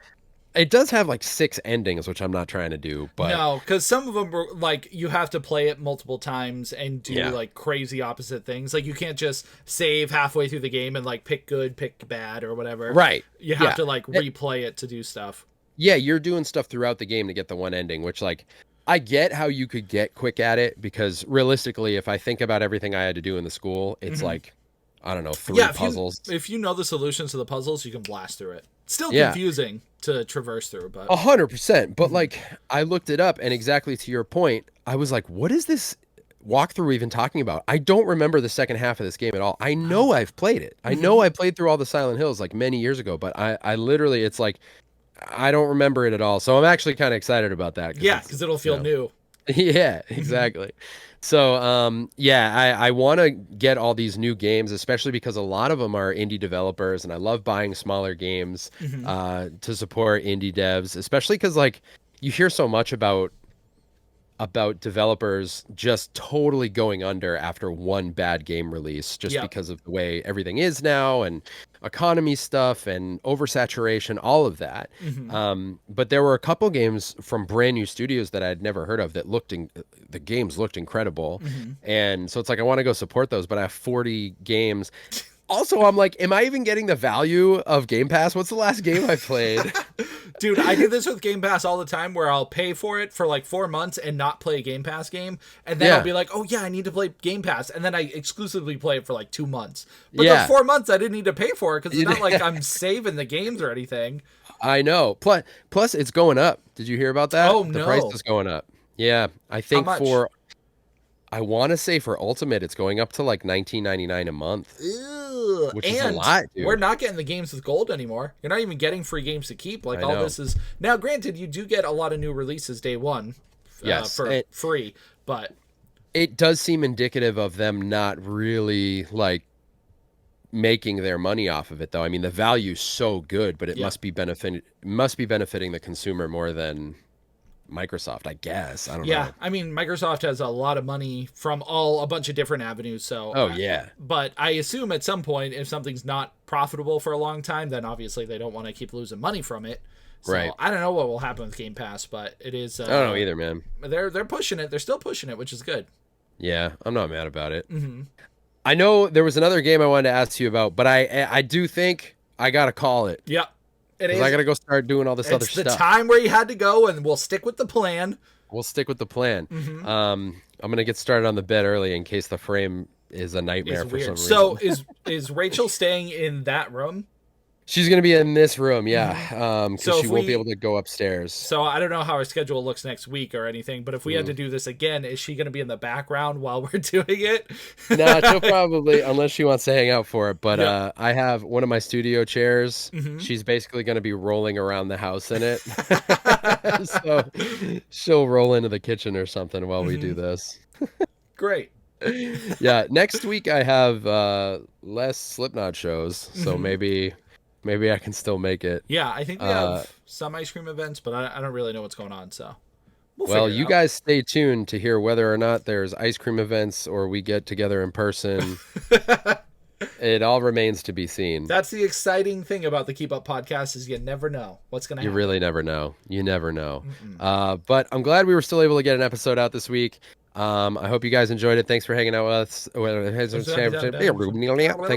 It does have like 6 endings, which I'm not trying to do, but No, because some of them were like you have to play it multiple times and do Yeah. like crazy opposite things. Like you can't just save halfway through the game and like pick good, pick bad, or whatever. right. You have Yeah. to like replay it to do stuff. Yeah, you're doing stuff throughout the game to get the one ending, which like I get how you could get quick at it because realistically, if I think about everything I had to do in the school, it's like I don't know, 3 puzzles. If you know the solutions to the puzzles, you can blast through it. Still Yeah. confusing to traverse through, but 100%. But like I looked it up and exactly to your point, I was like, what is this walkthrough even talking about? I don't remember the second half of this game at all. I know I've played it. I know I played through all the Silent Hills like many years ago, but I literally, it's like, I don't remember it at all. So I'm actually kind of excited about that. yeah, because it'll feel new. Yeah, exactly. So, I want to get all these new games, especially because a lot of them are indie developers, and I love buying smaller games to support indie devs, especially because like you hear so much about developers just totally going under after one bad game release just Yep. because of the way everything is now and economy stuff and oversaturation, all of that. But there were a couple games from brand new studios that I had never heard of that the games looked incredible. And so it's like, I want to go support those, but I have 40 games. Also, I'm like, am I even getting the value of Game Pass? What's the last game I played? Dude, I do this with Game Pass all the time where I'll pay for it for like 4 months and not play a Game Pass game. And then Yeah. I'll be like, oh yeah, I need to play Game Pass. And then I exclusively play it for like 2 months. But Yeah. those 4 months I didn't need to pay for it because it's not like I'm saving the games or anything. I know. Plus, it's going up. Did you hear about that? Oh, The no. price is going up. Yeah, I think much? I want to say for Ultimate, it's going up to like $19.99 a month. Ew. Which is a lot, dude. We're not getting the games with gold anymore. You're not even getting free games to keep. Like I all know. this is now. Granted, you do get a lot of new releases day one, Yes, for free. But It does seem indicative of them not really like making their money off of it, though. I mean, the value's so good, but it Yeah. must be benefiting the consumer more than Microsoft, I guess. I don't yeah, know. I mean, Microsoft has a lot of money from a bunch of different avenues. So Oh yeah. But I assume at some point, if something's not profitable for a long time, then obviously they don't want to keep losing money from it. So Right. I don't know what will happen with Game Pass, but it is. I don't know either, man. They're pushing it. They're still pushing it, which is good. Yeah, I'm not mad about it. I know there was another game I wanted to ask you about, but I do think I gotta call it. Yep. It is. Because I gotta go start doing all this other It's the stuff. time where you had to go, and we'll stick with the plan. We'll stick with the plan. I'm gonna get started on the bed early in case the frame is a nightmare It's for some weird. reason. So is Rachel staying in that room? She's gonna be in this room, yeah. Because So she if won't be we- able to go upstairs. So I don't know how our schedule looks next week or anything, but if we had to do this again, is she going to be in the background while we're doing it? No, she'll probably, unless she wants to hang out for it. But Yeah. I have one of my studio chairs. She's basically going to be rolling around the house in it. So she'll roll into the kitchen or something while we do this. Great. Yeah, next week I have less Slipknot shows, so maybe I can still make it. Yeah, I think we have some ice cream events, but I don't really know what's going on. So we'll Well, figure it you out. guys stay tuned to hear whether or not there's ice cream events or we get together in person. It all remains to be seen. That's the exciting thing about the Keep Up podcast is you never know what's going to You happen. really never know. You never know. But I'm glad we were still able to get an episode out this week. I hope you guys enjoyed it. Thanks for hanging out with us. Thanks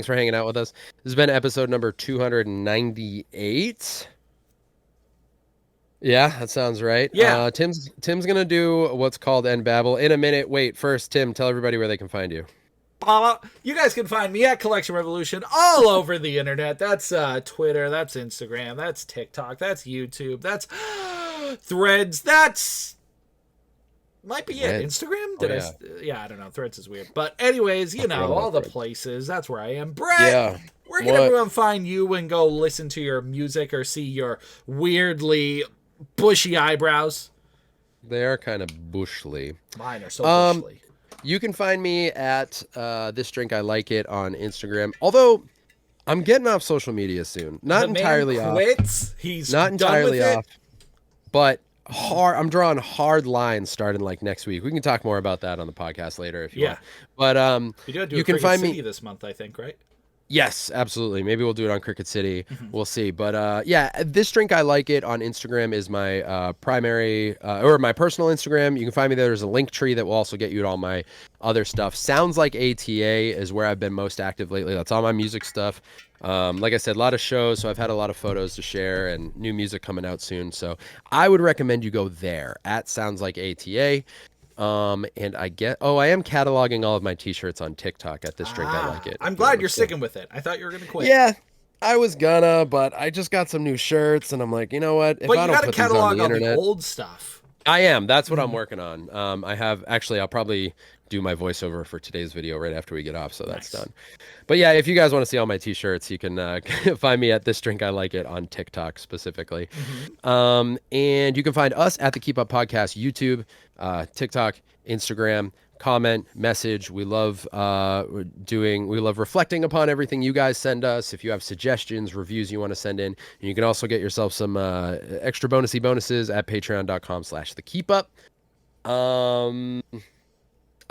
for hanging out with us. This has been episode number 298. Yeah, that sounds right. Yeah. Tim's gonna do what's called End Babel in a minute. Wait, first, Tim, tell everybody where they can find you. You guys can find me at Collection Revolution all over the internet. That's Twitter, that's Instagram, that's TikTok, that's YouTube, that's Threads, that's might be it. Threads. Instagram? Oh, Did yeah. Yeah, I don't know. Threads is weird. But anyways, you know, all the places. That's where I am. Brett, Yeah. where can everyone find you and go listen to your music or see your weirdly bushy eyebrows? They are kind of bushly. Mine are so bushly. You can find me at This Drink I Like It on Instagram. Although I'm getting off social media soon. Not The entirely man off. quits. He's Not done entirely with off. But I'm drawing hard lines starting like next week. We can talk more about that on the podcast later if you want. But you can find me this month, I think, right? Yes, absolutely. Maybe we'll do it on Cricket City. We'll see. But yeah, This Drink I Like It on Instagram is my primary or my personal Instagram. You can find me there. There's a link tree that will also get you to all my other stuff. Sounds Like ATA is where I've been most active lately. That's all my music stuff. Like I said, a lot of shows, so I've had a lot of photos to share and new music coming out soon. So I would recommend you go there at Sounds Like ATA. And I am cataloging all of my t-shirts on TikTok at This Drink I Like It. I'm glad you're sticking with it. I thought you were going to quit. Yeah, I was gonna, but I just got some new shirts and I'm like, you know what? If but I you don't got to put these on catalog the all internet, the old stuff. I am. That's what I'm working on. I'll probably do my voiceover for today's video right after we get off, so that's done. But yeah, if you guys want to see all my t-shirts, you can find me at This Drink I Like It on TikTok specifically. And you can find us at the Keep Up Podcast, YouTube, TikTok, Instagram. Comment, message. We love reflecting upon everything you guys send us. If you have suggestions, reviews you want to send in, and you can also get yourself some extra bonuses at patreon.com/thekeepup.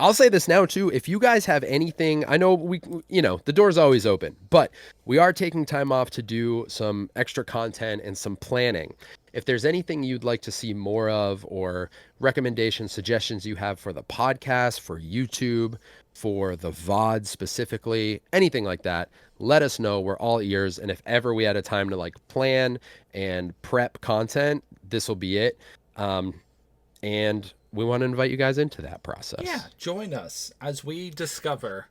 I'll say this now too. If you guys have anything, I know the door's always open, but we are taking time off to do some extra content and some planning. If there's anything you'd like to see more of, or recommendations, suggestions you have for the podcast, for YouTube, for the VOD specifically, anything like that, let us know. We're all ears. And if ever we had a time to like plan and prep content, this will be it. And we want to invite you guys into that process. Yeah, join us as we discover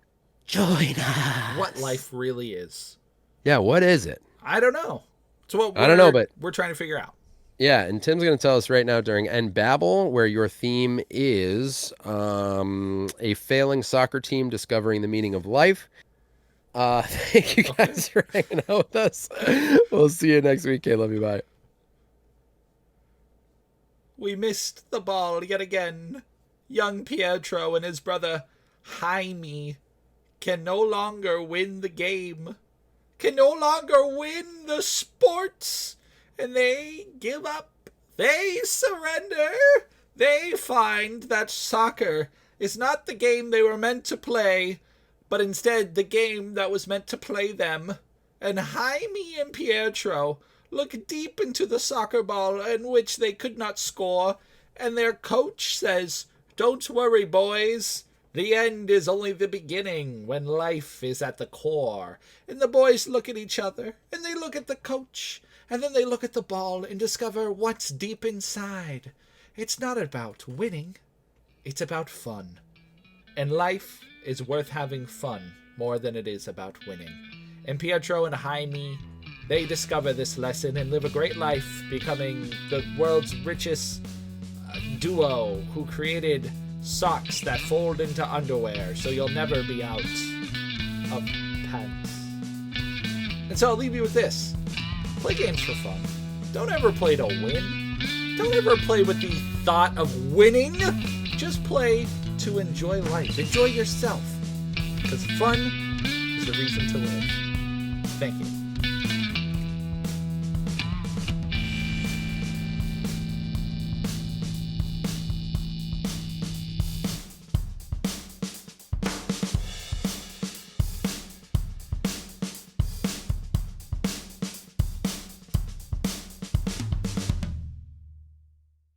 what life really is. Yeah, what is it? I don't know. So I don't know, but we're trying to figure out. Yeah, and Tim's going to tell us right now during End Babel, where your theme is a failing soccer team discovering the meaning of life. Thank you guys for hanging out with us. We'll see you next week. Okay, love you. Bye. We missed the ball yet again. Young Pietro and his brother Jaime can no longer win the game, can no longer win the sports. And they give up. They surrender. They find that soccer is not the game they were meant to play, but instead the game that was meant to play them. And Jaime and Pietro look deep into the soccer ball in which they could not score, and their coach says, "Don't worry, boys. The end is only the beginning when life is at the core." And the boys look at each other, and they look at the coach, and then they look at the ball and discover what's deep inside. It's not about winning. It's about fun. And life is worth having fun more than it is about winning. And Pietro and Jaime, they discover this lesson and live a great life, becoming the world's richest duo who created socks that fold into underwear, so you'll never be out of pants. And so I'll leave you with this. Play games for fun. Don't ever play to win. Don't ever play with the thought of winning. Just play to enjoy life. Enjoy yourself. Because fun is the reason to live. Thank you.